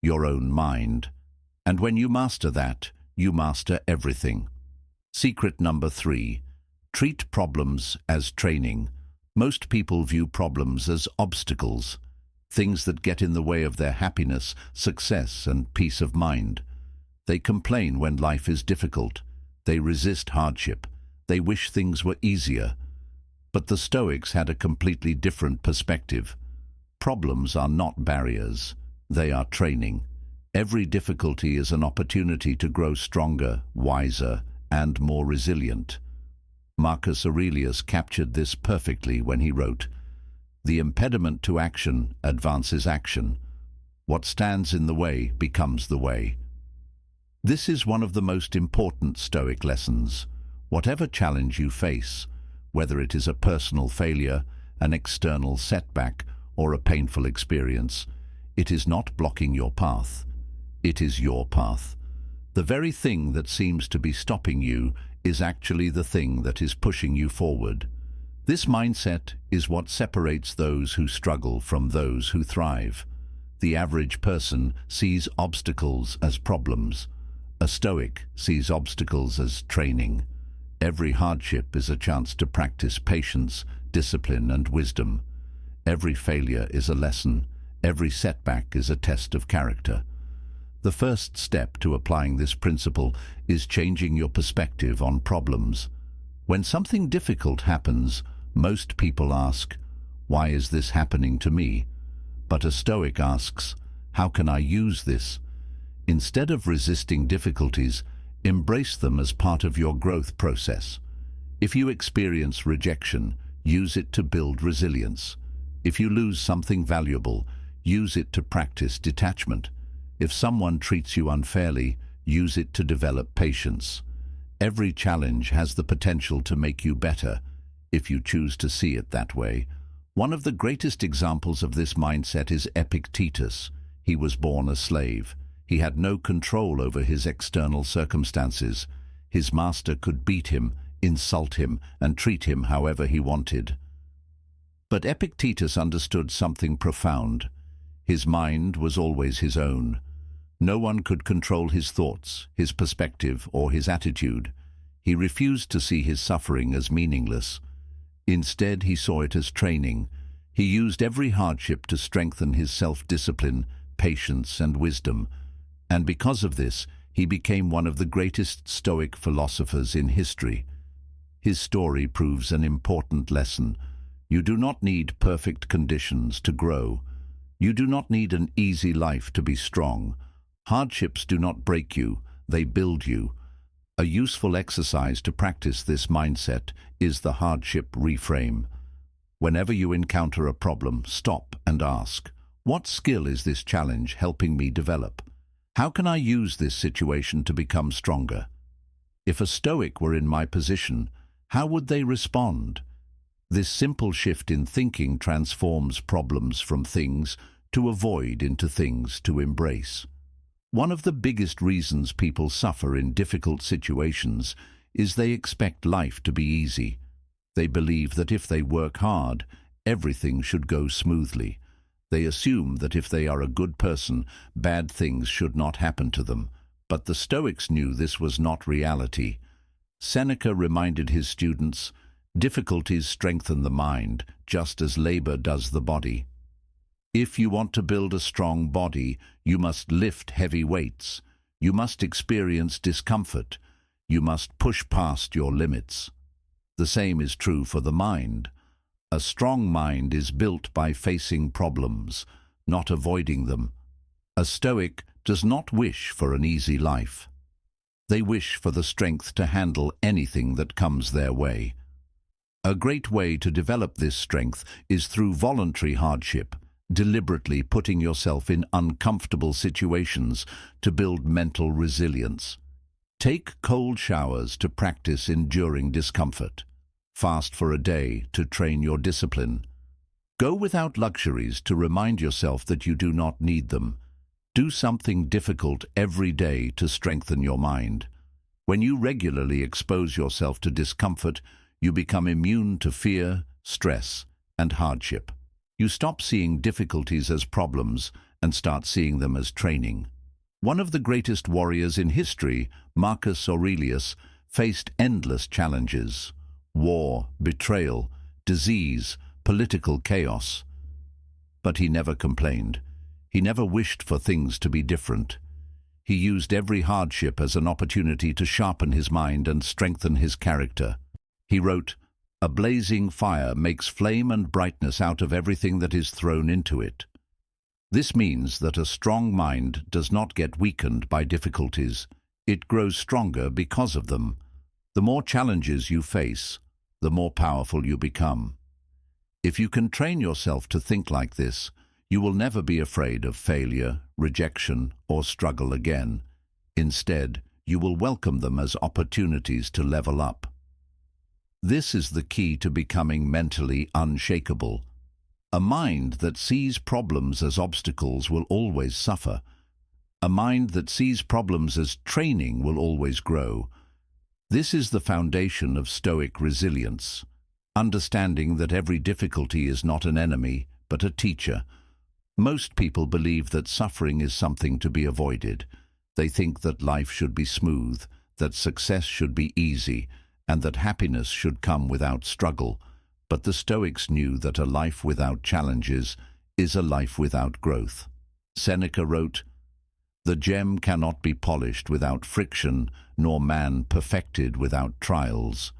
your own mind. And when you master that, you master everything. Secret number 3, treat problems as training. Most people view problems as obstacles, things that get in the way of their happiness, success, and peace of mind. They complain when life is difficult. They resist hardship. They wish things were easier. But the Stoics had a completely different perspective. Problems are not barriers. They are training. Every difficulty is an opportunity to grow stronger, wiser, and more resilient. Marcus Aurelius captured this perfectly when he wrote, "The impediment to action advances action. What stands in the way becomes the way." This is one of the most important Stoic lessons. Whatever challenge you face, whether it is a personal failure, an external setback, or a painful experience, it is not blocking your path. It is your path. The very thing that seems to be stopping you is actually the thing that is pushing you forward. This mindset is what separates those who struggle from those who thrive. The average person sees obstacles as problems. A Stoic sees obstacles as training. Every hardship is a chance to practice patience, discipline, and wisdom. Every failure is a lesson. Every setback is a test of character. The first step to applying this principle is changing your perspective on problems. When something difficult happens, most people ask, "Why is this happening to me?" But a Stoic asks, "How can I use this?" Instead of resisting difficulties, embrace them as part of your growth process. If you experience rejection, use it to build resilience. If you lose something valuable, use it to practice detachment. If someone treats you unfairly, use it to develop patience. Every challenge has the potential to make you better, if you choose to see it that way. One of the greatest examples of this mindset is Epictetus. He was born a slave. He had no control over his external circumstances. His master could beat him, insult him, and treat him however he wanted. But Epictetus understood something profound. His mind was always his own. No one could control his thoughts, his perspective, or his attitude. He refused to see his suffering as meaningless. Instead, he saw it as training. He used every hardship to strengthen his self-discipline, patience, and wisdom. And because of this, he became one of the greatest Stoic philosophers in history. His story proves an important lesson. You do not need perfect conditions to grow. You do not need an easy life to be strong. Hardships do not break you, they build you. A useful exercise to practice this mindset is the hardship reframe. Whenever you encounter a problem, stop and ask, what skill is this challenge helping me develop? How can I use this situation to become stronger? If a Stoic were in my position, how would they respond? This simple shift in thinking transforms problems from things to avoid into things to embrace. One of the biggest reasons people suffer in difficult situations is they expect life to be easy. They believe that if they work hard, everything should go smoothly. They assume that if they are a good person, bad things should not happen to them. But the Stoics knew this was not reality. Seneca reminded his students, "Difficulties strengthen the mind, just as labor does the body." If you want to build a strong body, you must lift heavy weights. You must experience discomfort. You must push past your limits. The same is true for the mind. A strong mind is built by facing problems, not avoiding them. A Stoic does not wish for an easy life. They wish for the strength to handle anything that comes their way. A great way to develop this strength is through voluntary hardship, deliberately putting yourself in uncomfortable situations to build mental resilience. Take cold showers to practice enduring discomfort. Fast for a day to train your discipline. Go without luxuries to remind yourself that you do not need them. Do something difficult every day to strengthen your mind. When you regularly expose yourself to discomfort, you become immune to fear, stress, and hardship. You stop seeing difficulties as problems and start seeing them as training. One of the greatest warriors in history, Marcus Aurelius, faced endless challenges: war, betrayal, disease, political chaos. But he never complained. He never wished for things to be different. He used every hardship as an opportunity to sharpen his mind and strengthen his character. He wrote, "A blazing fire makes flame and brightness out of everything that is thrown into it." This means that a strong mind does not get weakened by difficulties. It grows stronger because of them. The more challenges you face, the more powerful you become. If you can train yourself to think like this, you will never be afraid of failure, rejection, or struggle again. Instead, you will welcome them as opportunities to level up. This is the key to becoming mentally unshakable. A mind that sees problems as obstacles will always suffer. A mind that sees problems as training will always grow. This is the foundation of Stoic resilience, understanding that every difficulty is not an enemy, but a teacher. Most people believe that suffering is something to be avoided. They think that life should be smooth, that success should be easy, and that happiness should come without struggle. But the Stoics knew that a life without challenges is a life without growth. Seneca wrote, "The gem cannot be polished without friction, nor man perfected without trials."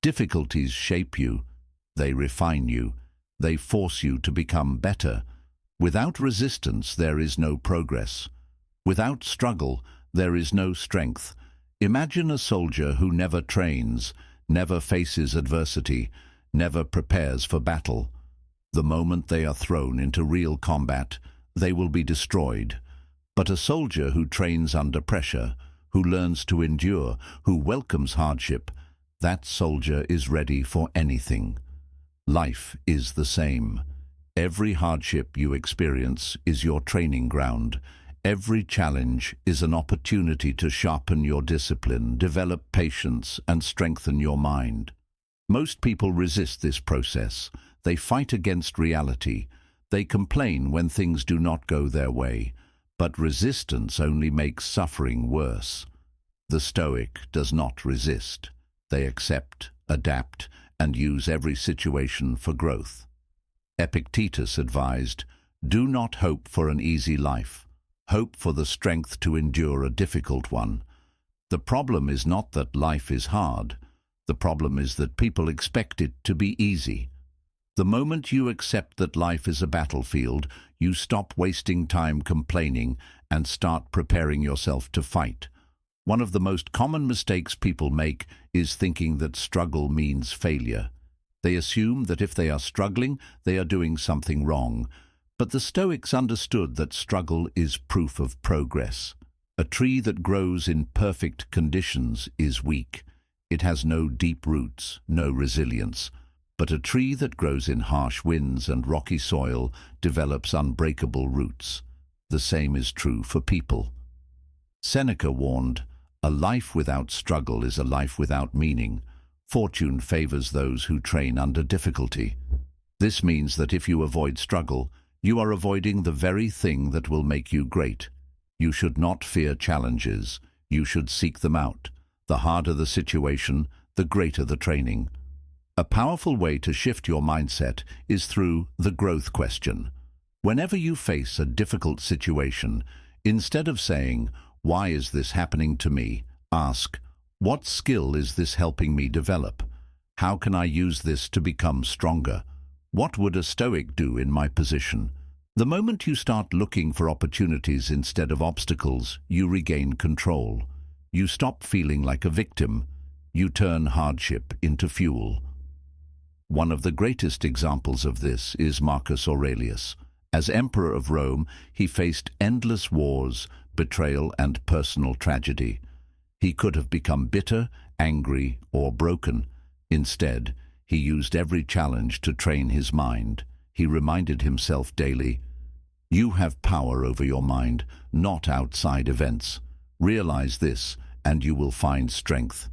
Difficulties shape you, they refine you, they force you to become better. Without resistance, there is no progress. Without struggle, there is no strength. Imagine a soldier who never trains, never faces adversity, never prepares for battle. The moment they are thrown into real combat, they will be destroyed. But a soldier who trains under pressure, who learns to endure, who welcomes hardship, that soldier is ready for anything. Life is the same. Every hardship you experience is your training ground. Every challenge is an opportunity to sharpen your discipline, develop patience, and strengthen your mind. Most people resist this process. They fight against reality. They complain when things do not go their way. But resistance only makes suffering worse. The Stoic does not resist. They accept, adapt, and use every situation for growth. Epictetus advised, "Do not hope for an easy life. Hope for the strength to endure a difficult one." The problem is not that life is hard. The problem is that people expect it to be easy. The moment you accept that life is a battlefield, you stop wasting time complaining and start preparing yourself to fight. One of the most common mistakes people make is thinking that struggle means failure. They assume that if they are struggling, they are doing something wrong. But the Stoics understood that struggle is proof of progress. A tree that grows in perfect conditions is weak. It has no deep roots, no resilience. But a tree that grows in harsh winds and rocky soil develops unbreakable roots. The same is true for people. Seneca warned, "A life without struggle is a life without meaning. Fortune favors those who train under difficulty." This means that if you avoid struggle, you are avoiding the very thing that will make you great. You should not fear challenges. You should seek them out. The harder the situation, the greater the training. A powerful way to shift your mindset is through the growth question. Whenever you face a difficult situation, instead of saying, "Why is this happening to me?" ask, "What skill is this helping me develop? How can I use this to become stronger? What would a Stoic do in my position?" The moment you start looking for opportunities instead of obstacles, you regain control. You stop feeling like a victim. You turn hardship into fuel. One of the greatest examples of this is Marcus Aurelius. As Emperor of Rome, he faced endless wars, betrayal, and personal tragedy. He could have become bitter, angry, or broken. Instead, he used every challenge to train his mind. He reminded himself daily, "You have power over your mind, not outside events. Realize this, and you will find strength."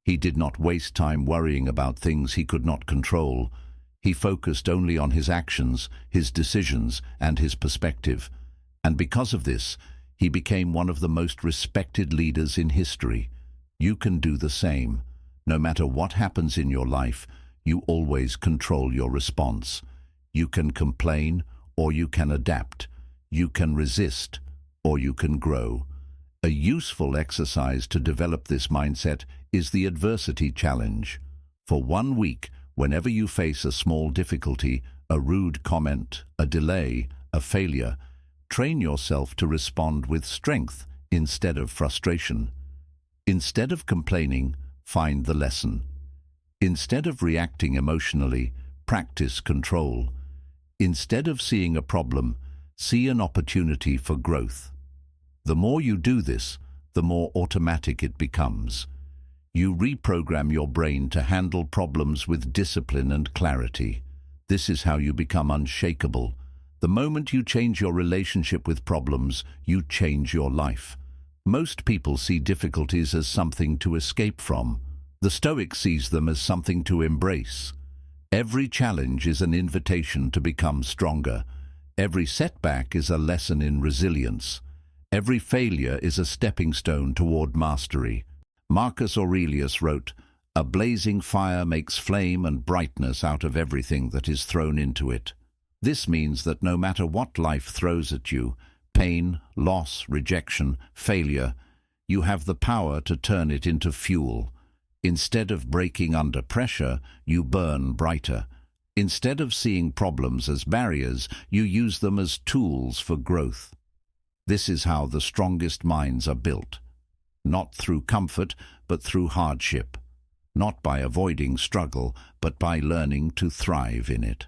He did not waste time worrying about things he could not control. He focused only on his actions, his decisions, and his perspective. And because of this, he became one of the most respected leaders in history. You can do the same. No matter what happens in your life, you always control your response. You can complain, or you can adapt. You can resist, or you can grow. A useful exercise to develop this mindset is the adversity challenge. For 1 week, whenever you face a small difficulty, a rude comment, a delay, a failure, train yourself to respond with strength instead of frustration. Instead of complaining, find the lesson. Instead of reacting emotionally, practice control. Instead of seeing a problem, see an opportunity for growth. The more you do this, the more automatic it becomes. You reprogram your brain to handle problems with discipline and clarity. This is how you become unshakable. The moment you change your relationship with problems, you change your life. Most people see difficulties as something to escape from. The Stoic sees them as something to embrace. Every challenge is an invitation to become stronger. Every setback is a lesson in resilience. Every failure is a stepping stone toward mastery. Marcus Aurelius wrote, "A blazing fire makes flame and brightness out of everything that is thrown into it." This means that no matter what life throws at you, pain, loss, rejection, failure, you have the power to turn it into fuel. Instead of breaking under pressure, you burn brighter. Instead of seeing problems as barriers, you use them as tools for growth. This is how the strongest minds are built. Not through comfort, but through hardship. Not by avoiding struggle, but by learning to thrive in it.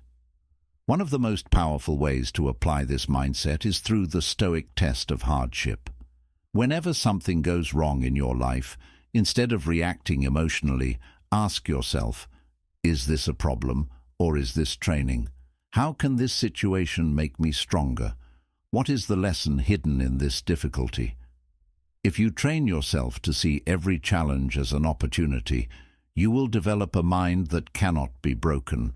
One of the most powerful ways to apply this mindset is through the Stoic test of hardship. Whenever something goes wrong in your life, instead of reacting emotionally, ask yourself, is this a problem or is this training? How can this situation make me stronger? What is the lesson hidden in this difficulty? If you train yourself to see every challenge as an opportunity, you will develop a mind that cannot be broken.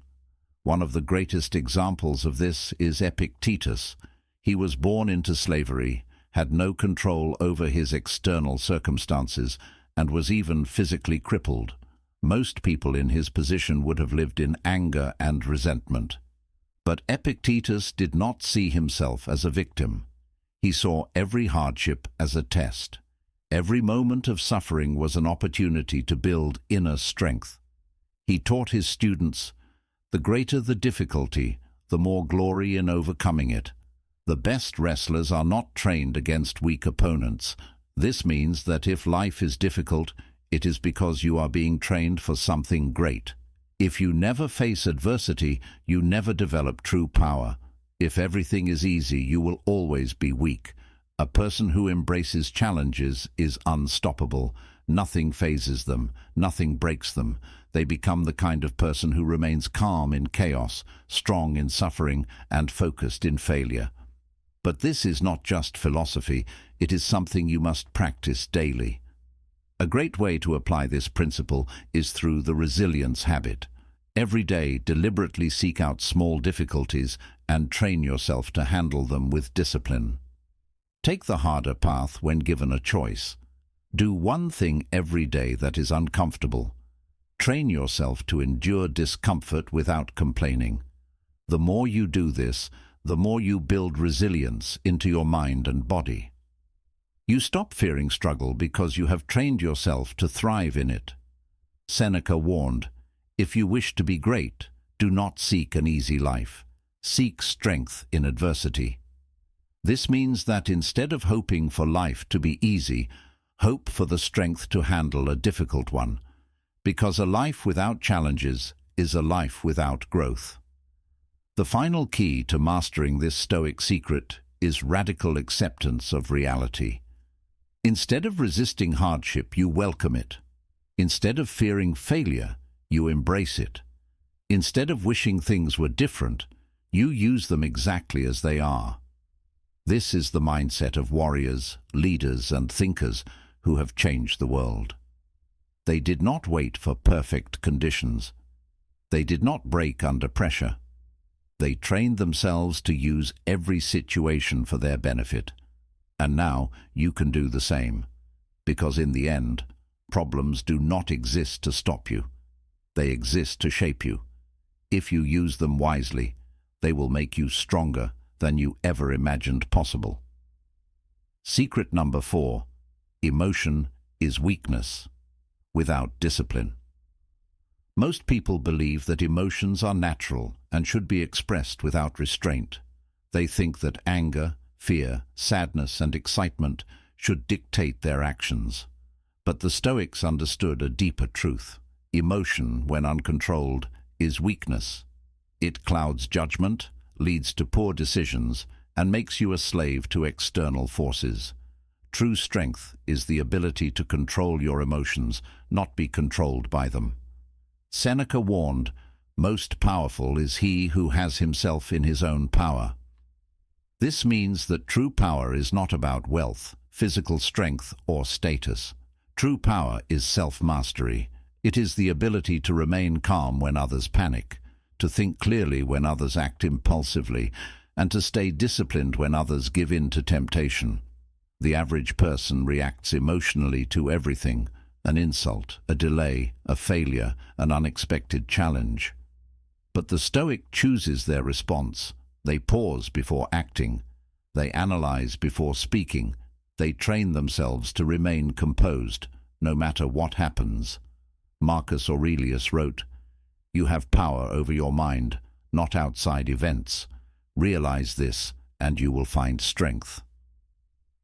One of the greatest examples of this is Epictetus. He was born into slavery, had no control over his external circumstances, and was even physically crippled. Most people in his position would have lived in anger and resentment. But Epictetus did not see himself as a victim. He saw every hardship as a test. Every moment of suffering was an opportunity to build inner strength. He taught his students, the greater the difficulty, the more glory in overcoming it. The best wrestlers are not trained against weak opponents. This means that if life is difficult, it is because you are being trained for something great. If you never face adversity, you never develop true power. If everything is easy, you will always be weak. A person who embraces challenges is unstoppable. Nothing phases them, nothing breaks them. They become the kind of person who remains calm in chaos, strong in suffering, and focused in failure. But this is not just philosophy, it is something you must practice daily. A great way to apply this principle is through the resilience habit. Every day, deliberately seek out small difficulties and train yourself to handle them with discipline. Take the harder path when given a choice. Do one thing every day that is uncomfortable. Train yourself to endure discomfort without complaining. The more you do this, the more you build resilience into your mind and body. You stop fearing struggle because you have trained yourself to thrive in it. Seneca warned, "If you wish to be great, do not seek an easy life. Seek strength in adversity." This means that instead of hoping for life to be easy, hope for the strength to handle a difficult one. Because a life without challenges is a life without growth. The final key to mastering this Stoic secret is radical acceptance of reality. Instead of resisting hardship, you welcome it. Instead of fearing failure, you embrace it. Instead of wishing things were different, you use them exactly as they are. This is the mindset of warriors, leaders, and thinkers who have changed the world. They did not wait for perfect conditions. They did not break under pressure. They trained themselves to use every situation for their benefit. And now you can do the same, because in the end, problems do not exist to stop you. They exist to shape you. If you use them wisely, they will make you stronger than you ever imagined possible. Secret number 4, emotion is weakness without discipline. Most people believe that emotions are natural and should be expressed without restraint. They think that anger, fear, sadness, and excitement should dictate their actions. But the Stoics understood a deeper truth. Emotion, when uncontrolled, is weakness. It clouds judgment, leads to poor decisions, and makes you a slave to external forces. True strength is the ability to control your emotions, not be controlled by them. Seneca warned, "Most powerful is he who has himself in his own power." This means that true power is not about wealth, physical strength, or status. True power is self-mastery. It is the ability to remain calm when others panic, to think clearly when others act impulsively, and to stay disciplined when others give in to temptation. The average person reacts emotionally to everything: an insult, a delay, a failure, an unexpected challenge. But the Stoic chooses their response. They pause before acting. They analyze before speaking. They train themselves to remain composed, no matter what happens. Marcus Aurelius wrote, "You have power over your mind, not outside events. Realize this, and you will find strength."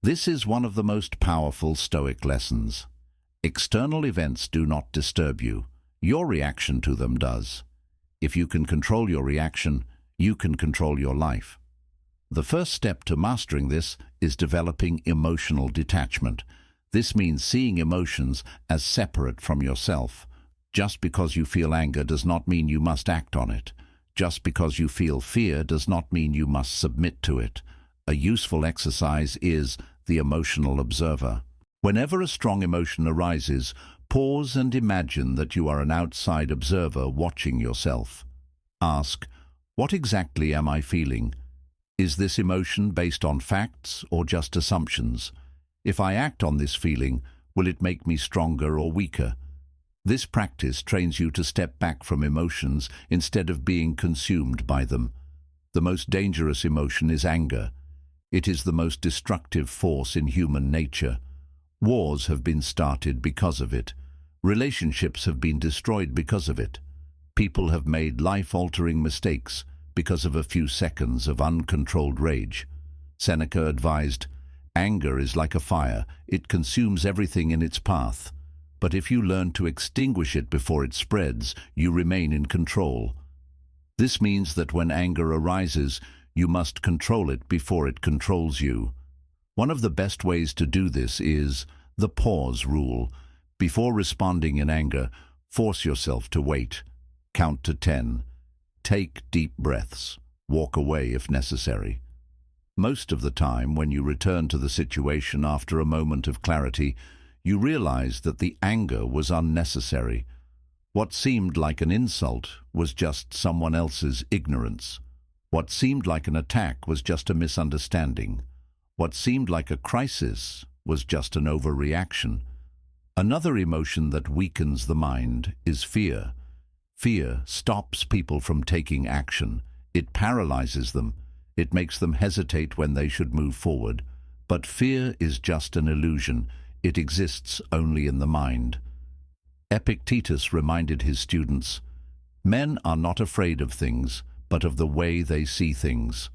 This is one of the most powerful Stoic lessons. External events do not disturb you. Your reaction to them does. If you can control your reaction, you can control your life. The first step to mastering this is developing emotional detachment. This means seeing emotions as separate from yourself. Just because you feel anger does not mean you must act on it. Just because you feel fear does not mean you must submit to it. A useful exercise is the emotional observer. Whenever a strong emotion arises, pause and imagine that you are an outside observer watching yourself. Ask, what exactly am I feeling? Is this emotion based on facts or just assumptions? If I act on this feeling, will it make me stronger or weaker? This practice trains you to step back from emotions instead of being consumed by them. The most dangerous emotion is anger. It is the most destructive force in human nature. Wars have been started because of it. Relationships have been destroyed because of it. People have made life-altering mistakes because of a few seconds of uncontrolled rage. Seneca advised, "Anger is like a fire. It consumes everything in its path. But if you learn to extinguish it before it spreads, you remain in control." This means that when anger arises, you must control it before it controls you. One of the best ways to do this is the pause rule. Before responding in anger, force yourself to wait. Count to 10. Take deep breaths. Walk away if necessary. Most of the time, when you return to the situation after a moment of clarity, you realize that the anger was unnecessary. What seemed like an insult was just someone else's ignorance. What seemed like an attack was just a misunderstanding. What seemed like a crisis was just an overreaction. Another emotion that weakens the mind is fear. Fear stops people from taking action. It paralyzes them. It makes them hesitate when they should move forward. But fear is just an illusion. It exists only in the mind. Epictetus reminded his students, "Men are not afraid of things, but of the way they see things."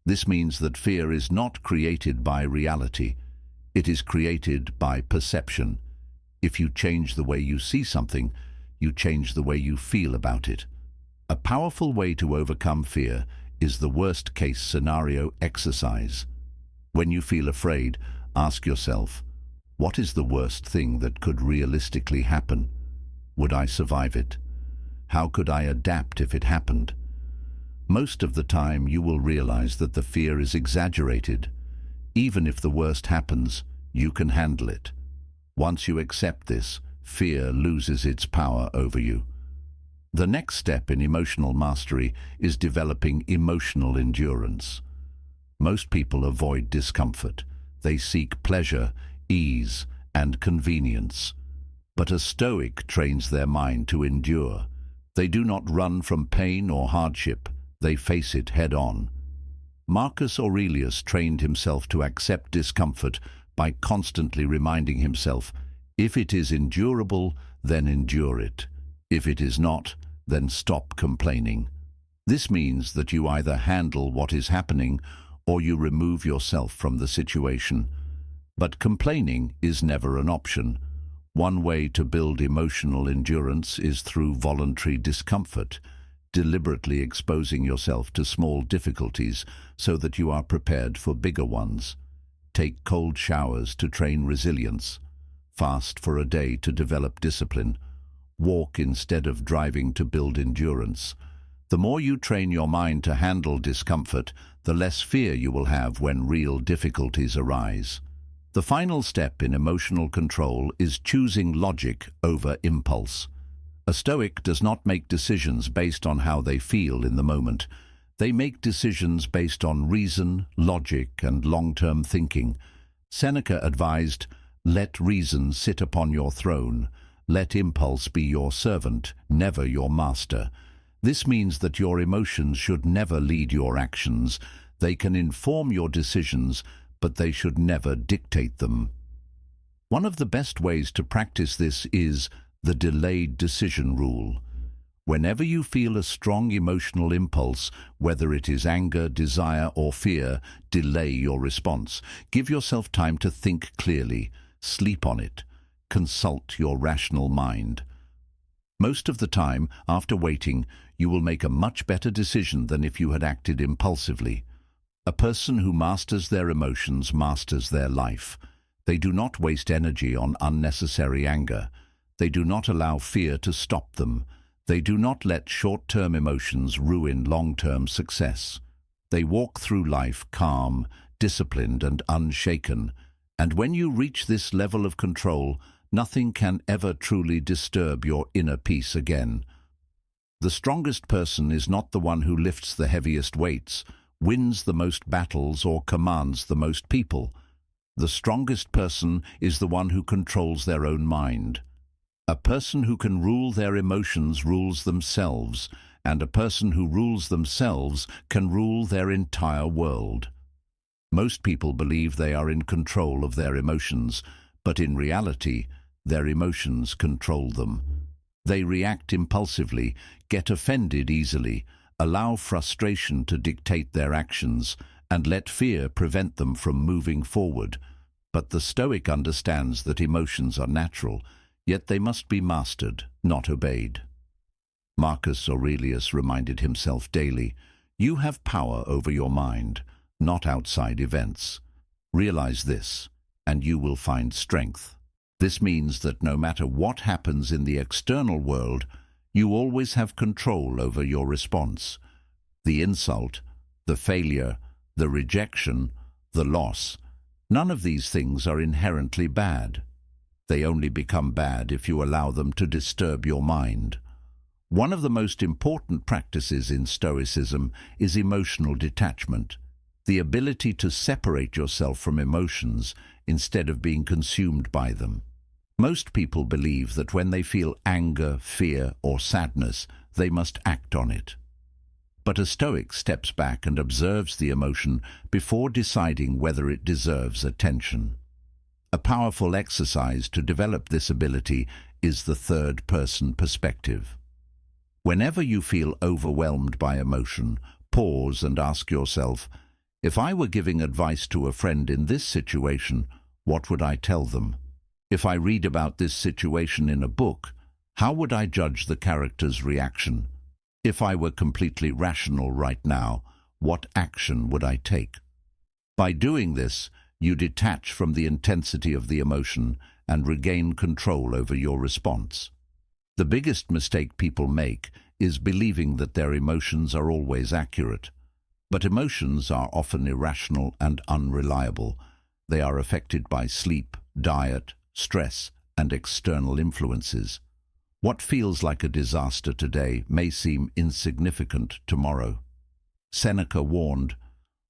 This means that fear is not created by reality. It is created by perception. If you change the way you see something, you change the way you feel about it. A powerful way to overcome fear is the worst-case scenario exercise. When you feel afraid, ask yourself, what is the worst thing that could realistically happen? Would I survive it? How could I adapt if it happened? Most of the time you will realize that the fear is exaggerated. Even if the worst happens, you can handle it. Once you accept this, fear loses its power over you. The next step in emotional mastery is developing emotional endurance. Most people avoid discomfort. They seek pleasure, ease, and convenience. But a Stoic trains their mind to endure. They do not run from pain or hardship. They face it head-on. Marcus Aurelius trained himself to accept discomfort by constantly reminding himself, if it is endurable, then endure it. If it is not, then stop complaining. This means that you either handle what is happening or you remove yourself from the situation. But complaining is never an option. One way to build emotional endurance is through voluntary discomfort, deliberately exposing yourself to small difficulties so that you are prepared for bigger ones. Take cold showers to train resilience. Fast for a day to develop discipline. Walk instead of driving to build endurance. The more you train your mind to handle discomfort, the less fear you will have when real difficulties arise. The final step in emotional control is choosing logic over impulse. A Stoic does not make decisions based on how they feel in the moment. They make decisions based on reason, logic, and long-term thinking. Seneca advised, "Let reason sit upon your throne. Let impulse be your servant, never your master." This means that your emotions should never lead your actions. They can inform your decisions, but they should never dictate them. One of the best ways to practice this is the delayed decision rule. Whenever you feel a strong emotional impulse, whether it is anger, desire, or fear, delay your response. Give yourself time to think clearly. Sleep on it. Consult your rational mind. Most of the time, after waiting, you will make a much better decision than if you had acted impulsively. A person who masters their emotions masters their life. They do not waste energy on unnecessary anger. They do not allow fear to stop them. They do not let short-term emotions ruin long-term success. They walk through life calm, disciplined, and unshaken. And when you reach this level of control, nothing can ever truly disturb your inner peace again. The strongest person is not the one who lifts the heaviest weights, wins the most battles, or commands the most people. The strongest person is the one who controls their own mind. A person who can rule their emotions rules themselves, and a person who rules themselves can rule their entire world. Most people believe they are in control of their emotions, but in reality, their emotions control them. They react impulsively, get offended easily, allow frustration to dictate their actions, and let fear prevent them from moving forward. But the Stoic understands that emotions are natural, yet they must be mastered, not obeyed. Marcus Aurelius reminded himself daily, "You have power over your mind, not outside events. Realize this, and you will find strength." This means that no matter what happens in the external world, you always have control over your response. The insult, the failure, the rejection, the loss, none of these things are inherently bad. They only become bad if you allow them to disturb your mind. One of the most important practices in Stoicism is emotional detachment, the ability to separate yourself from emotions instead of being consumed by them. Most people believe that when they feel anger, fear, or sadness, they must act on it. But a Stoic steps back and observes the emotion before deciding whether it deserves attention. A powerful exercise to develop this ability is the third-person perspective. Whenever you feel overwhelmed by emotion, pause and ask yourself, if I were giving advice to a friend in this situation, what would I tell them? If I read about this situation in a book, how would I judge the character's reaction? If I were completely rational right now, what action would I take? By doing this, you detach from the intensity of the emotion and regain control over your response. The biggest mistake people make is believing that their emotions are always accurate. But emotions are often irrational and unreliable. They are affected by sleep, diet, stress, and external influences. What feels like a disaster today may seem insignificant tomorrow. Seneca warned,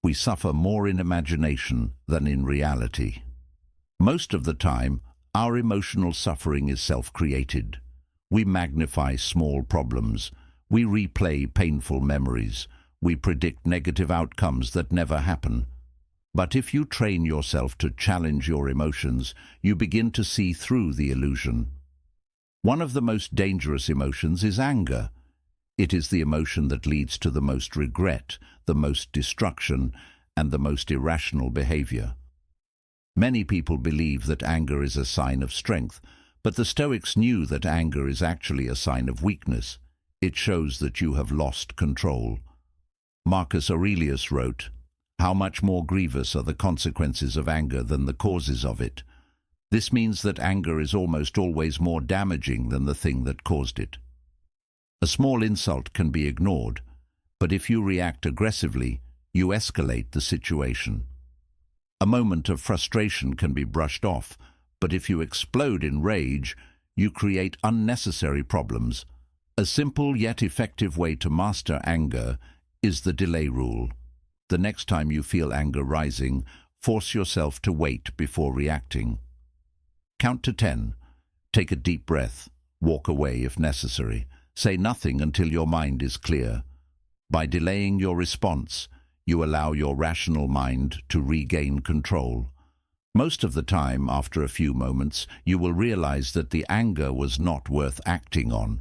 "We suffer more in imagination than in reality." Most of the time, our emotional suffering is self-created. We magnify small problems. We replay painful memories. We predict negative outcomes that never happen. But if you train yourself to challenge your emotions, you begin to see through the illusion. One of the most dangerous emotions is anger. It is the emotion that leads to the most regret, the most destruction, and the most irrational behavior. Many people believe that anger is a sign of strength, but the Stoics knew that anger is actually a sign of weakness. It shows that you have lost control. Marcus Aurelius wrote, How much more grievous are the consequences of anger than the causes of it? This means that anger is almost always more damaging than the thing that caused it. A small insult can be ignored, but if you react aggressively, you escalate the situation. A moment of frustration can be brushed off, but if you explode in rage, you create unnecessary problems. A simple yet effective way to master anger is the delay rule. The next time you feel anger rising, force yourself to wait before reacting. Count to 10. Take a deep breath. Walk away if necessary. Say nothing until your mind is clear. By delaying your response, you allow your rational mind to regain control. Most of the time, after a few moments, you will realize that the anger was not worth acting on.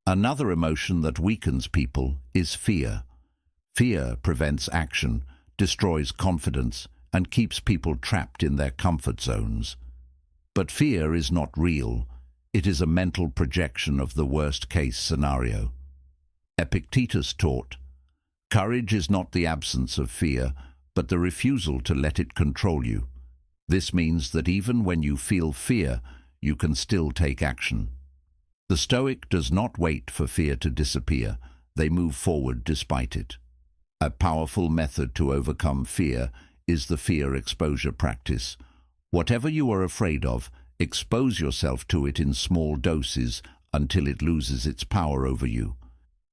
Another emotion that weakens people is fear. Fear prevents action, destroys confidence, and keeps people trapped in their comfort zones. But fear is not real. It is a mental projection of the worst-case scenario. Epictetus taught, "Courage is not the absence of fear, but the refusal to let it control you." This means that even when you feel fear, you can still take action. The Stoic does not wait for fear to disappear. They move forward despite it. A powerful method to overcome fear is the fear exposure practice. Whatever you are afraid of, expose yourself to it in small doses until it loses its power over you.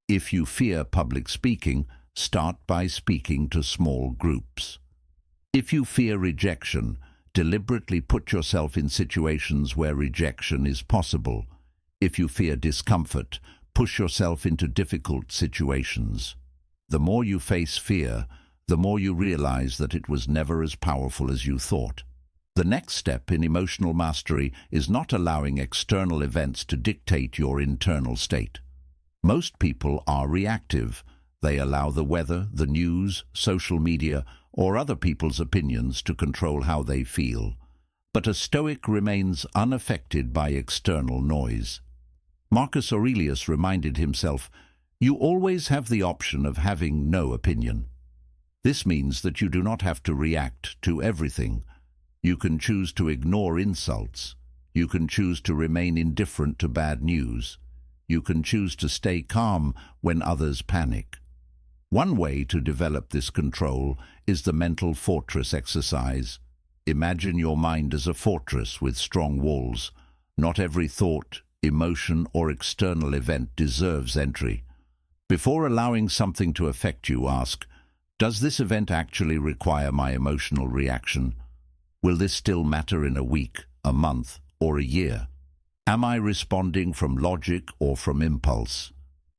If you fear public speaking, start by speaking to small groups. If you fear rejection, deliberately put yourself in situations where rejection is possible. If you fear discomfort, push yourself into difficult situations. The more you face fear, the more you realize that it was never as powerful as you thought. The next step in emotional mastery is not allowing external events to dictate your internal state. Most people are reactive. They allow the weather, the news, social media, or other people's opinions to control how they feel. But a Stoic remains unaffected by external noise. Marcus Aurelius reminded himself, "You always have the option of having no opinion." This means that you do not have to react to everything. You can choose to ignore insults. You can choose to remain indifferent to bad news. You can choose to stay calm when others panic. One way to develop this control is the mental fortress exercise. Imagine your mind as a fortress with strong walls. Not every thought, emotion, or external event deserves entry. Before allowing something to affect you, ask, does this event actually require my emotional reaction? Will this still matter in a week, a month, or a year? Am I responding from logic or from impulse?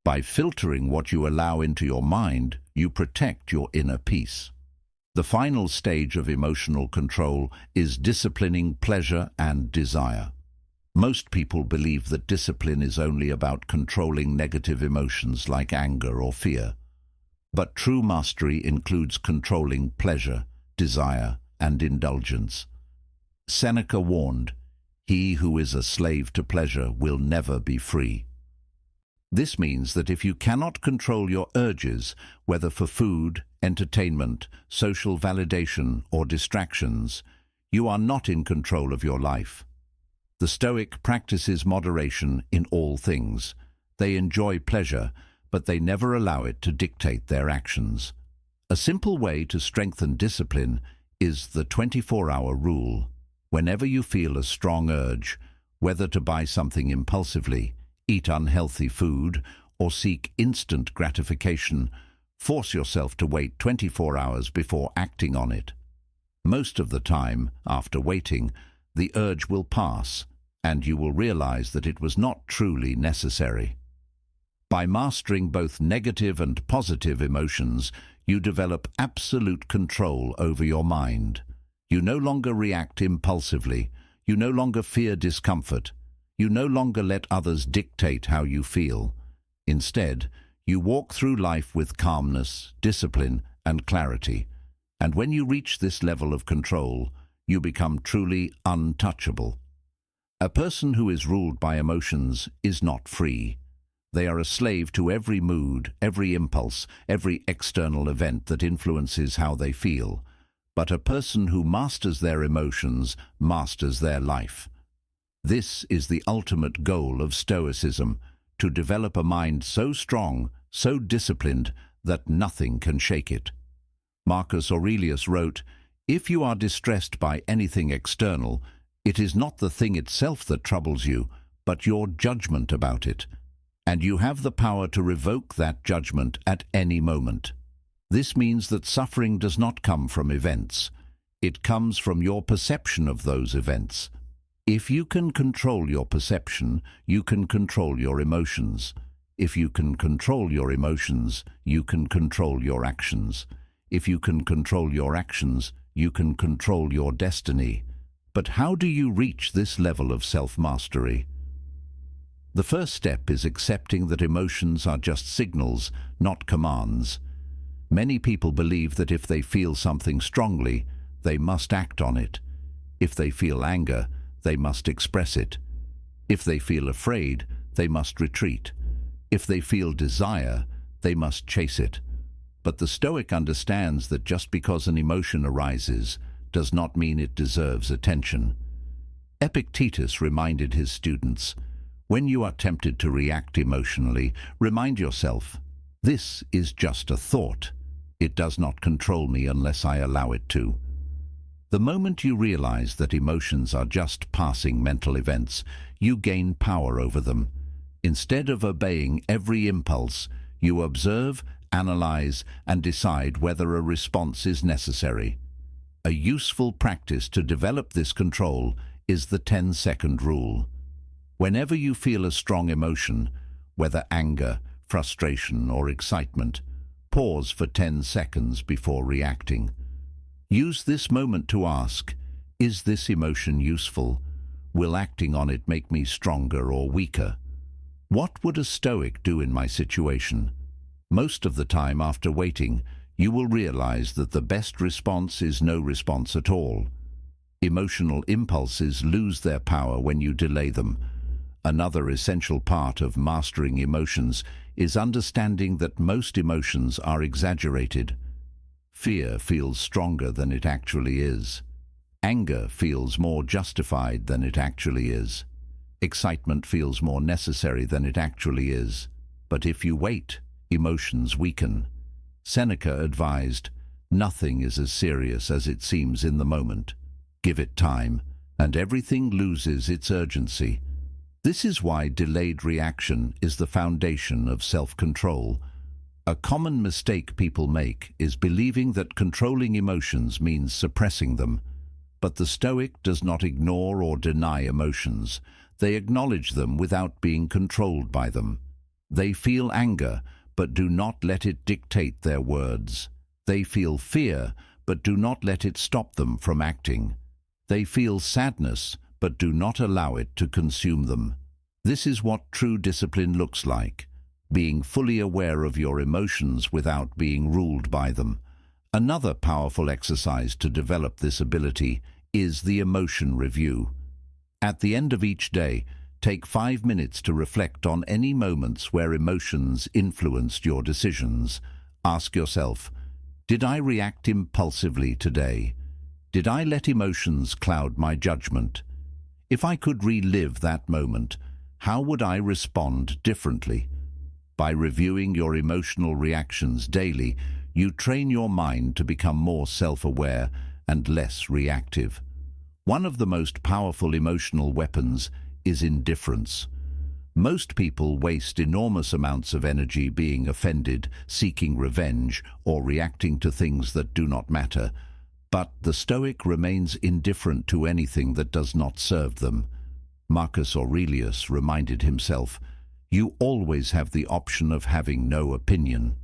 By filtering what you allow into your mind, you protect your inner peace. The final stage of emotional control is disciplining pleasure and desire. Most people believe that discipline is only about controlling negative emotions like anger or fear. But true mastery includes controlling pleasure, desire, and indulgence. Seneca warned, "He who is a slave to pleasure will never be free." This means that if you cannot control your urges, whether for food, entertainment, social validation, or distractions, you are not in control of your life. The Stoic practices moderation in all things. They enjoy pleasure, but they never allow it to dictate their actions. A simple way to strengthen discipline is the 24-hour rule. Whenever you feel a strong urge, whether to buy something impulsively, eat unhealthy food, or seek instant gratification, force yourself to wait 24 hours before acting on it. Most of the time, after waiting, the urge will pass, and you will realize that it was not truly necessary. By mastering both negative and positive emotions, you develop absolute control over your mind. You no longer react impulsively. You no longer fear discomfort. You no longer let others dictate how you feel. Instead, you walk through life with calmness, discipline, and clarity. And when you reach this level of control, you become truly untouchable. A person who is ruled by emotions is not free. They are a slave to every mood, every impulse, every external event that influences how they feel. But a person who masters their emotions masters their life. This is the ultimate goal of Stoicism, to develop a mind so strong, so disciplined, that nothing can shake it. Marcus Aurelius wrote, "If you are distressed by anything external, it is not the thing itself that troubles you, but your judgment about it. And you have the power to revoke that judgment at any moment." This means that suffering does not come from events. It comes from your perception of those events. If you can control your perception, you can control your emotions. If you can control your emotions, you can control your actions. If you can control your actions, you can control your destiny. But how do you reach this level of self-mastery? The first step is accepting that emotions are just signals, not commands. Many people believe that if they feel something strongly, they must act on it. If they feel anger, they must express it. If they feel afraid, they must retreat. If they feel desire, they must chase it. But the Stoic understands that just because an emotion arises does not mean it deserves attention. Epictetus reminded his students, "When you are tempted to react emotionally, remind yourself, this is just a thought. It does not control me unless I allow it to." The moment you realize that emotions are just passing mental events, you gain power over them. Instead of obeying every impulse, you observe, analyze, and decide whether a response is necessary. A useful practice to develop this control is the 10-second rule. Whenever you feel a strong emotion, whether anger, frustration, or excitement, pause for 10 seconds before reacting. Use this moment to ask, is this emotion useful? Will acting on it make me stronger or weaker? What would a Stoic do in my situation? Most of the time after waiting, you will realize that the best response is no response at all. Emotional impulses lose their power when you delay them. Another essential part of mastering emotions is understanding that most emotions are exaggerated. Fear feels stronger than it actually is. Anger feels more justified than it actually is. Excitement feels more necessary than it actually is. But if you wait, emotions weaken. Seneca advised, "Nothing is as serious as it seems in the moment. Give it time, and everything loses its urgency." This is why delayed reaction is the foundation of self-control. A common mistake people make is believing that controlling emotions means suppressing them. But the Stoic does not ignore or deny emotions. They acknowledge them without being controlled by them. They feel anger, but do not let it dictate their words. They feel fear, but do not let it stop them from acting. They feel sadness, but do not allow it to consume them. This is what true discipline looks like, being fully aware of your emotions without being ruled by them. Another powerful exercise to develop this ability is the emotion review. At the end of each day, take 5 minutes to reflect on any moments where emotions influenced your decisions. Ask yourself, did I react impulsively today? Did I let emotions cloud my judgment? If I could relive that moment, how would I respond differently? By reviewing your emotional reactions daily, you train your mind to become more self-aware and less reactive. One of the most powerful emotional weapons is indifference. Most people waste enormous amounts of energy being offended, seeking revenge, or reacting to things that do not matter. But the Stoic remains indifferent to anything that does not serve them. Marcus Aurelius reminded himself, "You always have the option of having no opinion."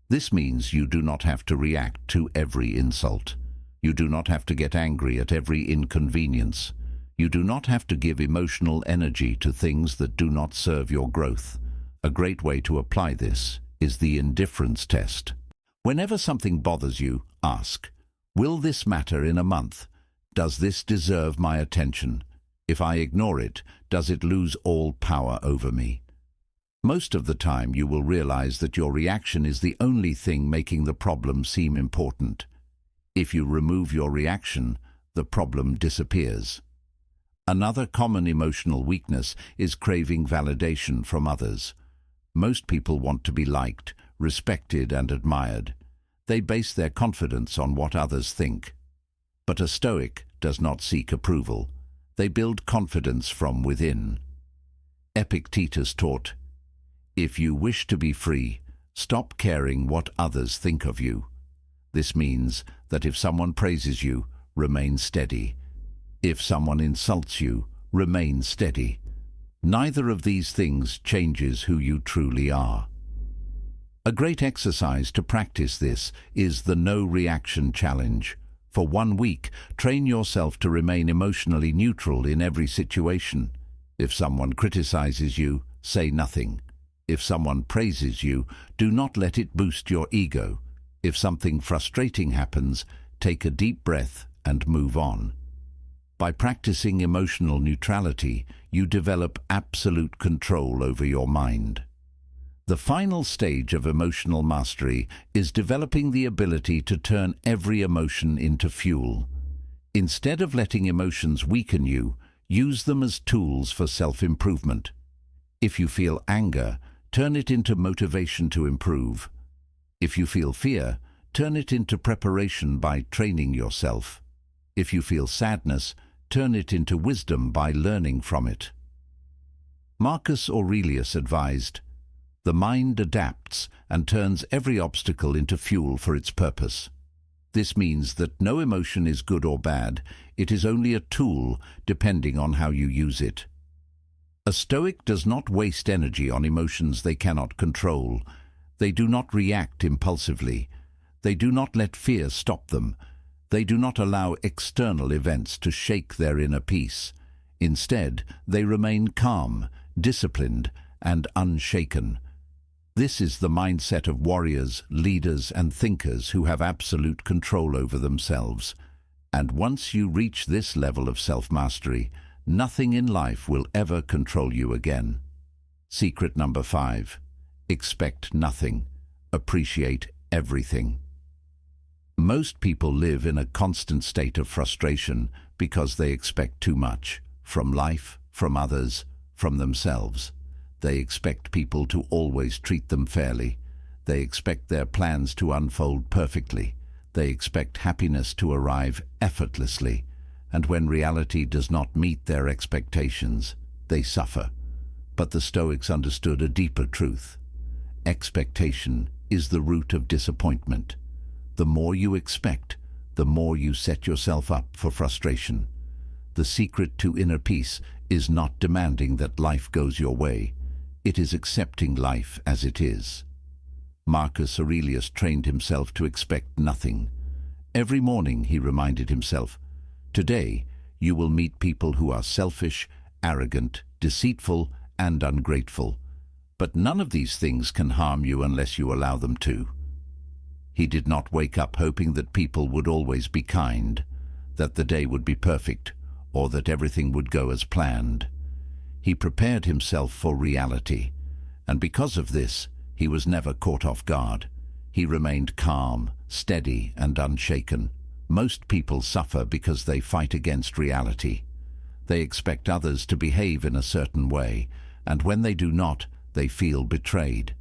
This means you do not have to react to every insult. You do not have to get angry at every inconvenience. You do not have to give emotional energy to things that do not serve your growth. A great way to apply this is the indifference test. Whenever something bothers you, ask, will this matter in a month? Does this deserve my attention? If I ignore it, does it lose all power over me? Most of the time you will realize that your reaction is the only thing making the problem seem important. If you remove your reaction, the problem disappears. Another common emotional weakness is craving validation from others. Most people want to be liked, respected, and admired. They base their confidence on what others think. But a Stoic does not seek approval. They build confidence from within. Epictetus taught, "If you wish to be free, stop caring what others think of you." This means that if someone praises you, remain steady. If someone insults you, remain steady. Neither of these things changes who you truly are. A great exercise to practice this is the no reaction challenge. For 1 week, train yourself to remain emotionally neutral in every situation. If someone criticizes you, say nothing. If someone praises you, do not let it boost your ego. If something frustrating happens, take a deep breath and move on. By practicing emotional neutrality, you develop absolute control over your mind. The final stage of emotional mastery is developing the ability to turn every emotion into fuel. Instead of letting emotions weaken you, use them as tools for self-improvement. If you feel anger, turn it into motivation to improve. If you feel fear, turn it into preparation by training yourself. If you feel sadness, turn it into wisdom by learning from it. Marcus Aurelius advised, "The mind adapts and turns every obstacle into fuel for its purpose." This means that no emotion is good or bad, it is only a tool depending on how you use it. A Stoic does not waste energy on emotions they cannot control. They do not react impulsively. They do not let fear stop them. They do not allow external events to shake their inner peace. Instead, they remain calm, disciplined, and unshaken. This is the mindset of warriors, leaders, and thinkers who have absolute control over themselves. And once you reach this level of self-mastery, nothing in life will ever control you again. Secret number 5. Expect nothing. Appreciate everything. Most people live in a constant state of frustration because they expect too much from life, from others, from themselves. They expect people to always treat them fairly. They expect their plans to unfold perfectly. They expect happiness to arrive effortlessly. And when reality does not meet their expectations, they suffer. But the Stoics understood a deeper truth. Expectation is the root of disappointment. The more you expect, the more you set yourself up for frustration. The secret to inner peace is not demanding that life goes your way. It is accepting life as it is. Marcus Aurelius trained himself to expect nothing. Every morning he reminded himself, "Today you will meet people who are selfish, arrogant, deceitful, and ungrateful. But none of these things can harm you unless you allow them to." He did not wake up hoping that people would always be kind, that the day would be perfect, or that everything would go as planned. He prepared himself for reality, and because of this, he was never caught off guard. He remained calm, steady, and unshaken. Most people suffer because they fight against reality. They expect others to behave in a certain way, and when they do not, they feel betrayed.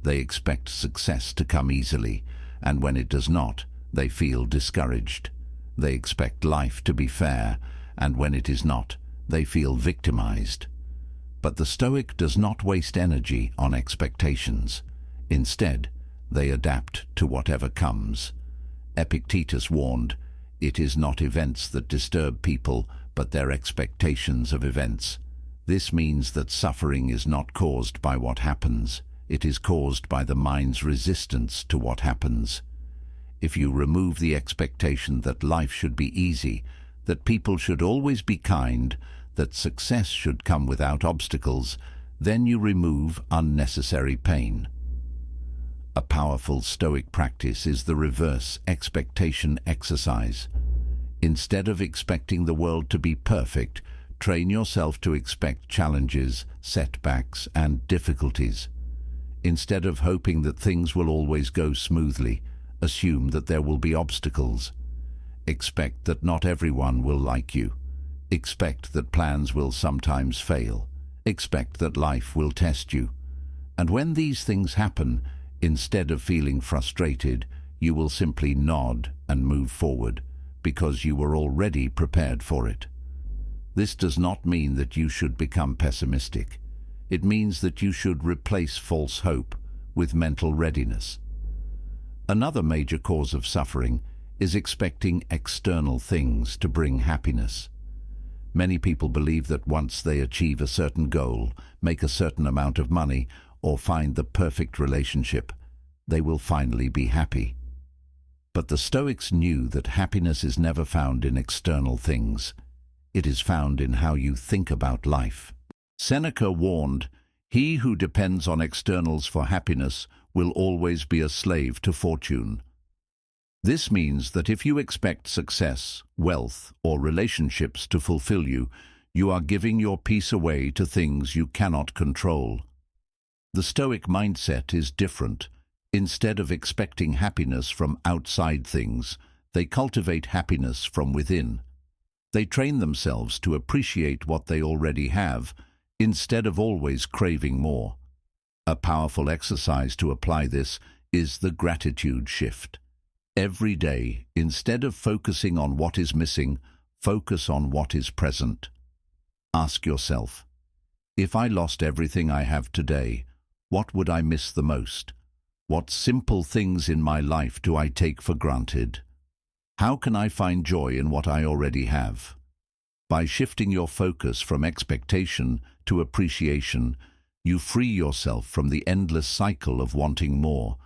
They expect success to come easily, and when it does not, they feel discouraged. They expect life to be fair, and when it is not, they feel victimized. But the Stoic does not waste energy on expectations. Instead, they adapt to whatever comes. Epictetus warned, "It is not events that disturb people, but their expectations of events." This means that suffering is not caused by what happens. It is caused by the mind's resistance to what happens. If you remove the expectation that life should be easy, that people should always be kind, that success should come without obstacles, then you remove unnecessary pain. A powerful Stoic practice is the reverse expectation exercise. Instead of expecting the world to be perfect, Train yourself to expect challenges, setbacks, and difficulties. Instead of hoping that things will always go smoothly, assume that there will be obstacles. Expect that not everyone will like you. Expect that plans will sometimes fail. Expect that life will test you. And when these things happen, instead of feeling frustrated, you will simply nod and move forward, because you were already prepared for it. This does not mean that you should become pessimistic. It means that you should replace false hope with mental readiness. Another major cause of suffering is expecting external things to bring happiness. Many people believe that once they achieve a certain goal, make a certain amount of money, or find the perfect relationship, they will finally be happy. But the Stoics knew that happiness is never found in external things. It is found in how you think about life. Seneca warned, "He who depends on externals for happiness will always be a slave to fortune." This means that if you expect success, wealth, or relationships to fulfill you, you are giving your peace away to things you cannot control. The Stoic mindset is different. Instead of expecting happiness from outside things, they cultivate happiness from within. They train themselves to appreciate what they already have, instead of always craving more. A powerful exercise to apply this is the gratitude shift. Every day, instead of focusing on what is missing, focus on what is present. Ask yourself, if I lost everything I have today, what would I miss the most? What simple things in my life do I take for granted? How can I find joy in what I already have? By shifting your focus from expectation to appreciation, you free yourself from the endless cycle of wanting more.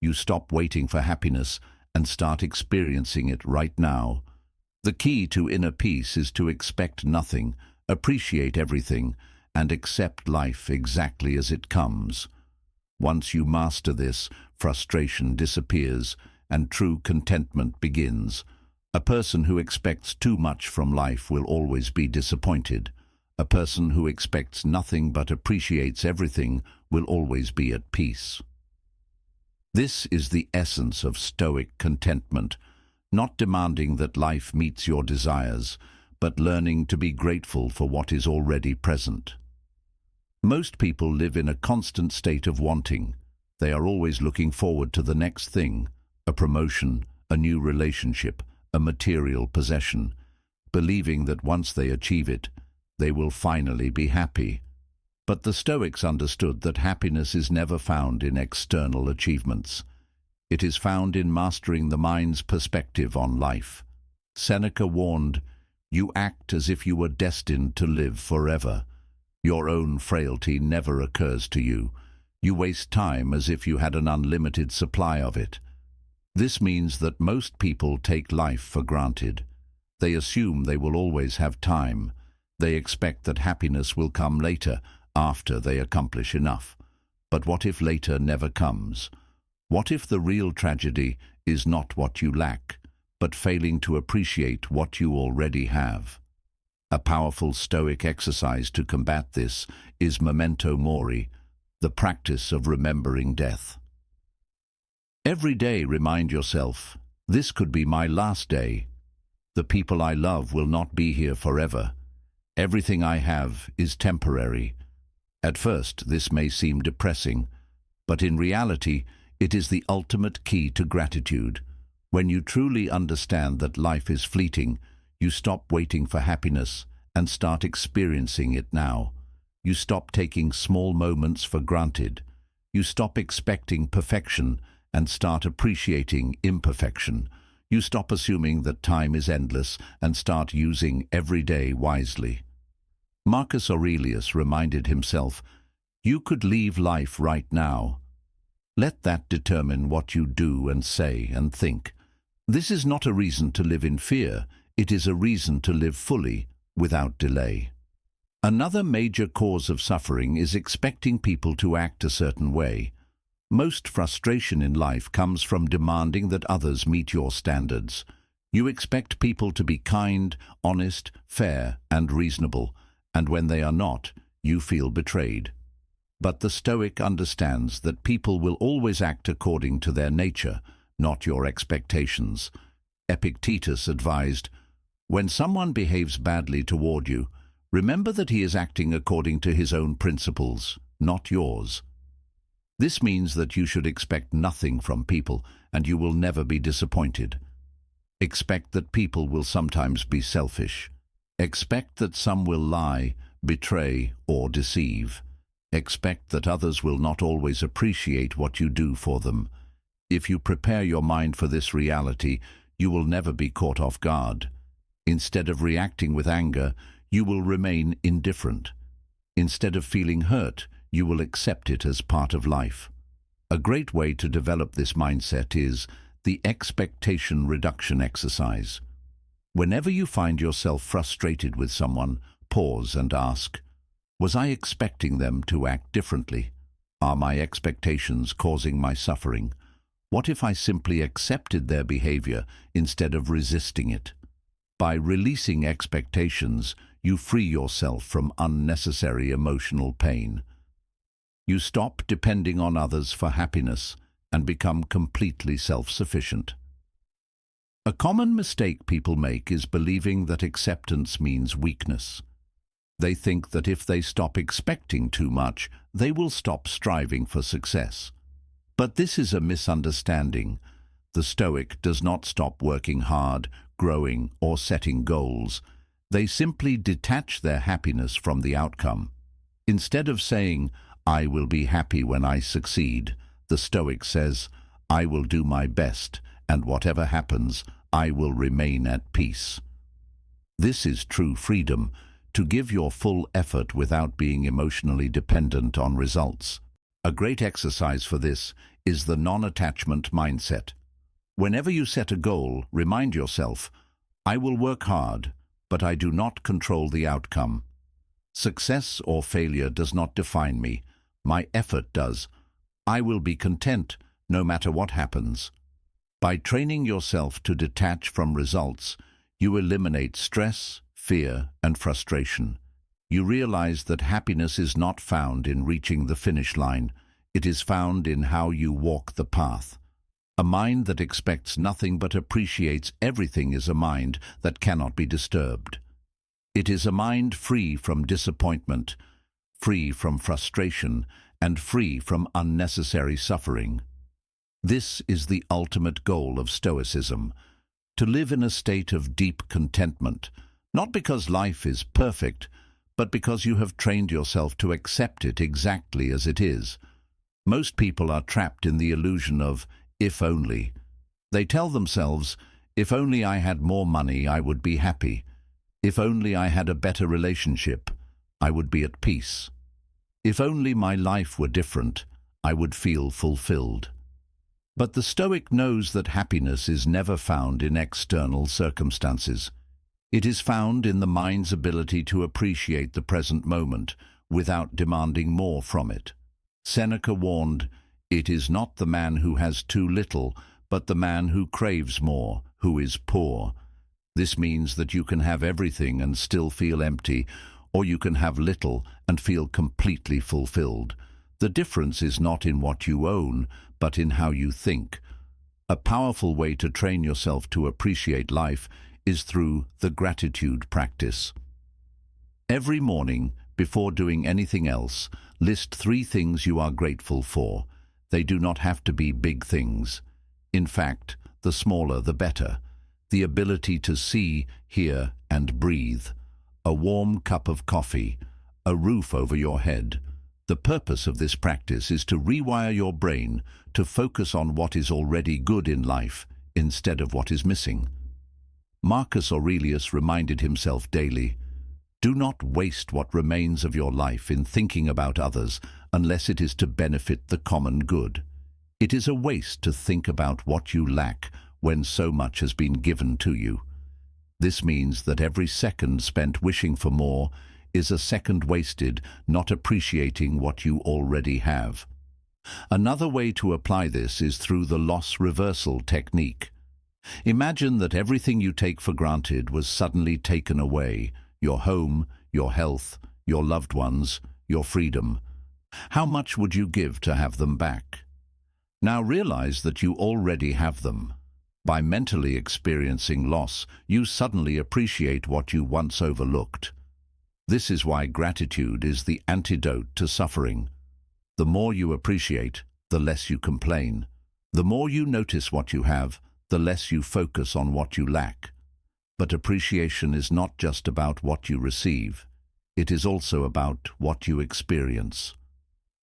You stop waiting for happiness and start experiencing it right now. The key to inner peace is to expect nothing, appreciate everything, and accept life exactly as it comes. Once you master this, frustration disappears and true contentment begins. A person who expects too much from life will always be disappointed. A person who expects nothing but appreciates everything will always be at peace. This is the essence of Stoic contentment, not demanding that life meets your desires, but learning to be grateful for what is already present. Most people live in a constant state of wanting. They are always looking forward to the next thing, a promotion, a new relationship, a material possession, believing that once they achieve it, they will finally be happy. But the Stoics understood that happiness is never found in external achievements. It is found in mastering the mind's perspective on life. Seneca warned, "You act as if you were destined to live forever. Your own frailty never occurs to you. You waste time as if you had an unlimited supply of it." This means that most people take life for granted. They assume they will always have time. They expect that happiness will come later, after they accomplish enough. But what if later never comes? What if the real tragedy is not what you lack, but failing to appreciate what you already have? A powerful Stoic exercise to combat this is memento mori, the practice of remembering death. Every day remind yourself, this could be my last day. The people I love will not be here forever. Everything I have is temporary. At first, this may seem depressing, but in reality, it is the ultimate key to gratitude. When you truly understand that life is fleeting, you stop waiting for happiness and start experiencing it now. You stop taking small moments for granted. You stop expecting perfection and start appreciating imperfection. You stop assuming that time is endless and start using every day wisely. Marcus Aurelius reminded himself, "You could leave life right now. Let that determine what you do and say and think." This is not a reason to live in fear. It is a reason to live fully, without delay. Another major cause of suffering is expecting people to act a certain way. Most frustration in life comes from demanding that others meet your standards. You expect people to be kind, honest, fair, and reasonable, and when they are not, you feel betrayed. But the Stoic understands that people will always act according to their nature, not your expectations. Epictetus advised, "When someone behaves badly toward you, remember that he is acting according to his own principles, not yours." This means that you should expect nothing from people, and you will never be disappointed. Expect that people will sometimes be selfish. Expect that some will lie, betray, or deceive. Expect that others will not always appreciate what you do for them. If you prepare your mind for this reality, you will never be caught off guard. Instead of reacting with anger, you will remain indifferent. Instead of feeling hurt, you will accept it as part of life. A great way to develop this mindset is the expectation reduction exercise. Whenever you find yourself frustrated with someone, pause and ask, "Was I expecting them to act differently? Are my expectations causing my suffering? What if I simply accepted their behavior instead of resisting it?" By releasing expectations, you free yourself from unnecessary emotional pain. You stop depending on others for happiness and become completely self-sufficient. A common mistake people make is believing that acceptance means weakness. They think that if they stop expecting too much, they will stop striving for success. But this is a misunderstanding. The Stoic does not stop working hard, growing, or setting goals. They simply detach their happiness from the outcome. Instead of saying, "I will be happy when I succeed," the Stoic says, "I will do my best, and whatever happens, I will remain at peace." This is true freedom, to give your full effort without being emotionally dependent on results. A great exercise for this is the non-attachment mindset. Whenever you set a goal, remind yourself, "I will work hard, but I do not control the outcome. Success or failure does not define me. My effort does. I will be content no matter what happens." By training yourself to detach from results, you eliminate stress, fear, and frustration. You realize that happiness is not found in reaching the finish line. It is found in how you walk the path. A mind that expects nothing but appreciates everything is a mind that cannot be disturbed. It is a mind free from disappointment, free from frustration, and free from unnecessary suffering. This is the ultimate goal of Stoicism, to live in a state of deep contentment, not because life is perfect, but because you have trained yourself to accept it exactly as it is. Most people are trapped in the illusion of "if only." They tell themselves, "If only I had more money, I would be happy. If only I had a better relationship, I would be at peace. If only my life were different, I would feel fulfilled." But the Stoic knows that happiness is never found in external circumstances. It is found in the mind's ability to appreciate the present moment without demanding more from it. Seneca warned, "It is not the man who has too little, but the man who craves more, who is poor." This means that you can have everything and still feel empty, or you can have little and feel completely fulfilled. The difference is not in what you own, but in how you think. A powerful way to train yourself to appreciate life is through the gratitude practice. Every morning, before doing anything else, list 3 things you are grateful for. They do not have to be big things. In fact, the smaller the better. The ability to see, hear, and breathe. A warm cup of coffee. A roof over your head. The purpose of this practice is to rewire your brain to focus on what is already good in life instead of what is missing. Marcus Aurelius reminded himself daily, "Do not waste what remains of your life in thinking about others unless it is to benefit the common good. It is a waste to think about what you lack when so much has been given to you." This means that every second spent wishing for more is a second wasted not appreciating what you already have. Another way to apply this is through the loss reversal technique. Imagine that everything you take for granted was suddenly taken away: your home, your health, your loved ones, your freedom. How much would you give to have them back? Now realize that you already have them. By mentally experiencing loss, you suddenly appreciate what you once overlooked. This is why gratitude is the antidote to suffering. The more you appreciate, the less you complain. The more you notice what you have, the less you focus on what you lack. But appreciation is not just about what you receive. It is also about what you experience.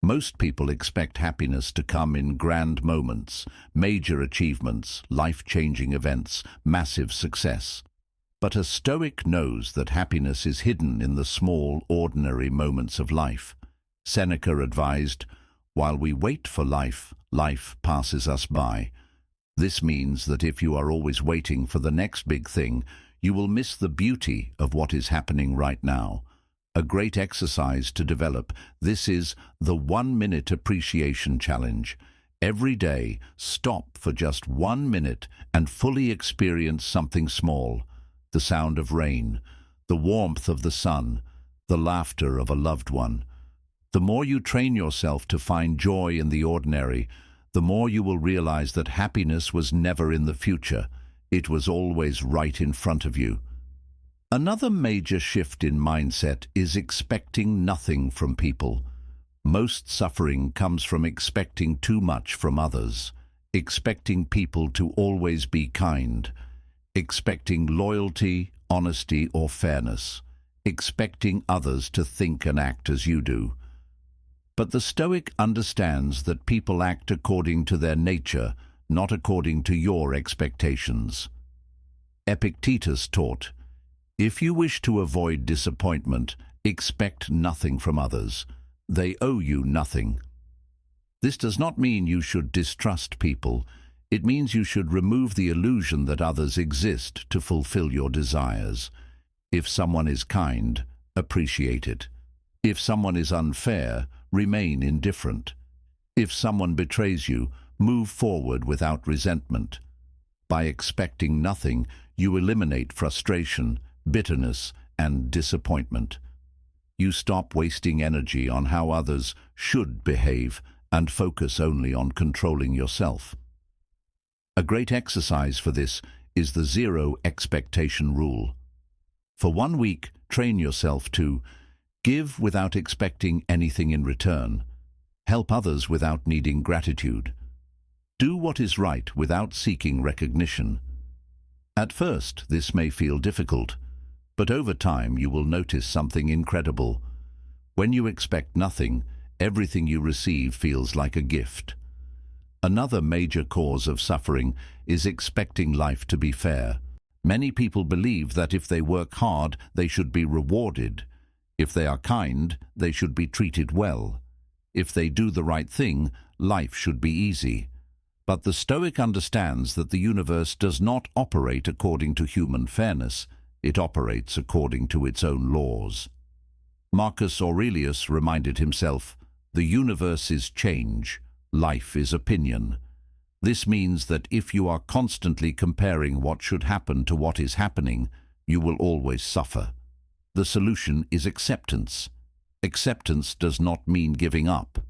Most people expect happiness to come in grand moments, major achievements, life-changing events, massive success. But a Stoic knows that happiness is hidden in the small, ordinary moments of life. Seneca advised, "While we wait for life, life passes us by." This means that if you are always waiting for the next big thing, you will miss the beauty of what is happening right now. A great exercise to develop this is the 1-minute appreciation challenge. Every day, stop for just 1 minute and fully experience something small: the sound of rain, the warmth of the sun, the laughter of a loved one. The more you train yourself to find joy in the ordinary, the more you will realize that happiness was never in the future. It was always right in front of you. Another major shift in mindset is expecting nothing from people. Most suffering comes from expecting too much from others, expecting people to always be kind, expecting loyalty, honesty, or fairness, expecting others to think and act as you do. But the Stoic understands that people act according to their nature, not according to your expectations. Epictetus taught, "If you wish to avoid disappointment, expect nothing from others. They owe you nothing." This does not mean you should distrust people. It means you should remove the illusion that others exist to fulfill your desires. If someone is kind, appreciate it. If someone is unfair, remain indifferent. If someone betrays you, move forward without resentment. By expecting nothing, you eliminate frustration, bitterness, and disappointment. You stop wasting energy on how others should behave and focus only on controlling yourself. A great exercise for this is the zero expectation rule. For 1 week, train yourself to give without expecting anything in return. Help others without needing gratitude. Do what is right without seeking recognition. At first, this may feel difficult, but over time you will notice something incredible. When you expect nothing, everything you receive feels like a gift. Another major cause of suffering is expecting life to be fair. Many people believe that if they work hard, they should be rewarded. If they are kind, they should be treated well. If they do the right thing, life should be easy. But the Stoic understands that the universe does not operate according to human fairness. It operates according to its own laws. Marcus Aurelius reminded himself, "The universe is change, life is opinion." This means that if you are constantly comparing what should happen to what is happening, you will always suffer. The solution is acceptance. Acceptance does not mean giving up.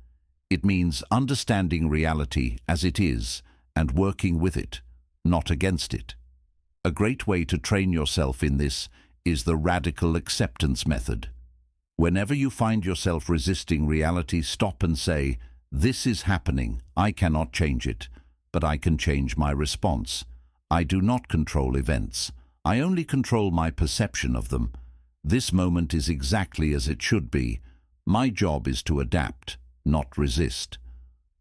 It means understanding reality as it is and working with it, not against it. A great way to train yourself in this is the radical acceptance method. Whenever you find yourself resisting reality, stop and say, "This is happening. I cannot change it, but I can change my response. I do not control events. I only control my perception of them. This moment is exactly as it should be. My job is to adapt, not resist."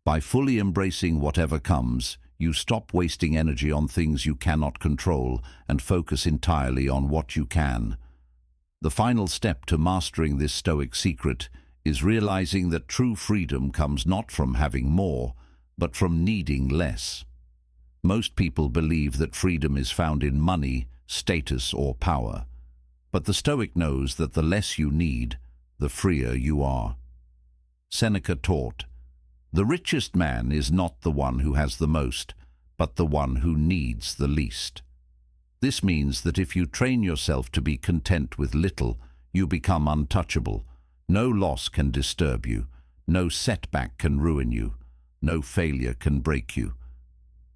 By fully embracing whatever comes, you stop wasting energy on things you cannot control and focus entirely on what you can. The final step to mastering this Stoic secret is realizing that true freedom comes not from having more, but from needing less. Most people believe that freedom is found in money, status, or power. But the Stoic knows that the less you need, the freer you are. Seneca taught, "The richest man is not the one who has the most, but the one who needs the least. This means that if you train yourself to be content with little, you become untouchable. No loss can disturb you. No setback can ruin you. No failure can break you.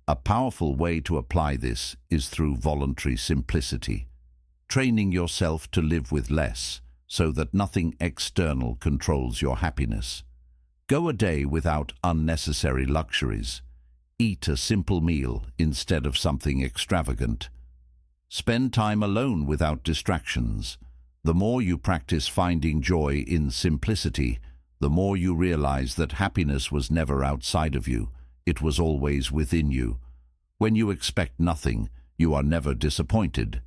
A powerful way to apply this is through voluntary simplicity, training yourself to live with less so that nothing external controls your happiness. Go a day without unnecessary luxuries. Eat a simple meal instead of something extravagant. Spend time alone without distractions. The more you practice finding joy in simplicity, the more you realize that happiness was never outside of you, it was always within you. When you expect nothing, you are never disappointed.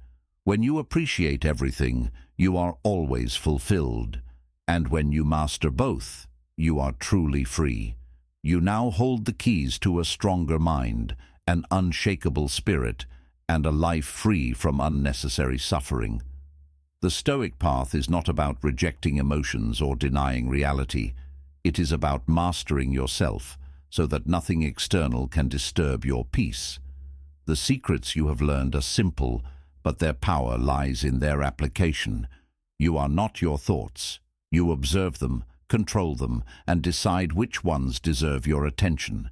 When you appreciate everything, you are always fulfilled. And when you master both, you are truly free. You now hold the keys to a stronger mind, an unshakable spirit, and a life free from unnecessary suffering. The Stoic path is not about rejecting emotions or denying reality. It is about mastering yourself so that nothing external can disturb your peace. The secrets you have learned are simple, but their power lies in their application. You are not your thoughts. You observe them, control them, and decide which ones deserve your attention.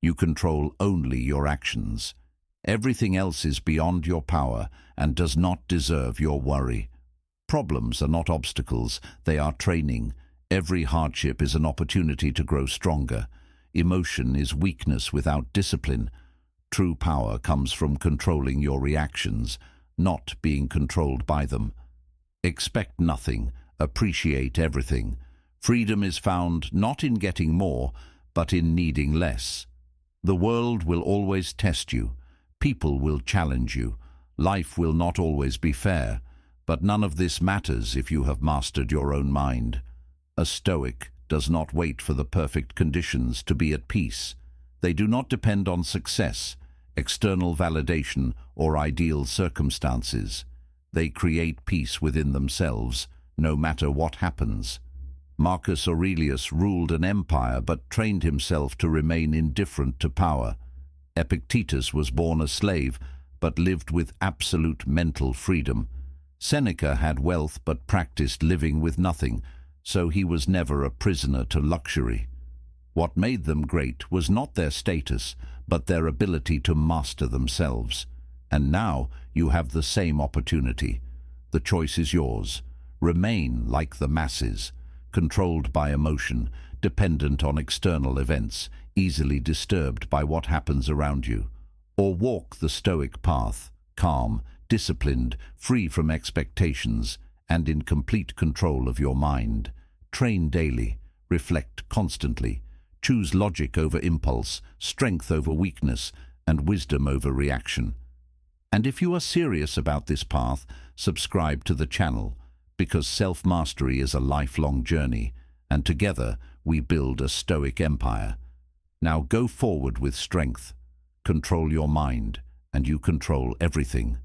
You control only your actions. Everything else is beyond your power and does not deserve your worry. Problems are not obstacles, they are training. Every hardship is an opportunity to grow stronger. Emotion is weakness without discipline. True power comes from controlling your reactions, not being controlled by them. Expect nothing, appreciate everything. Freedom is found not in getting more, but in needing less. The world will always test you. People will challenge you. Life will not always be fair. But none of this matters if you have mastered your own mind. A Stoic does not wait for the perfect conditions to be at peace. They do not depend on success, external validation, or ideal circumstances. They create peace within themselves, no matter what happens. Marcus Aurelius ruled an empire but trained himself to remain indifferent to power. Epictetus was born a slave but lived with absolute mental freedom. Seneca had wealth but practiced living with nothing, so he was never a prisoner to luxury. What made them great was not their status, but their ability to master themselves. And now you have the same opportunity. The choice is yours. Remain like the masses, controlled by emotion, dependent on external events, easily disturbed by what happens around you. Or walk the Stoic path, calm, disciplined, free from expectations, and in complete control of your mind. Train daily, reflect constantly, choose logic over impulse, strength over weakness, and wisdom over reaction. And if you are serious about this path, subscribe to the channel, because self-mastery is a lifelong journey, and together we build a Stoic empire. Now go forward with strength, control your mind, and you control everything.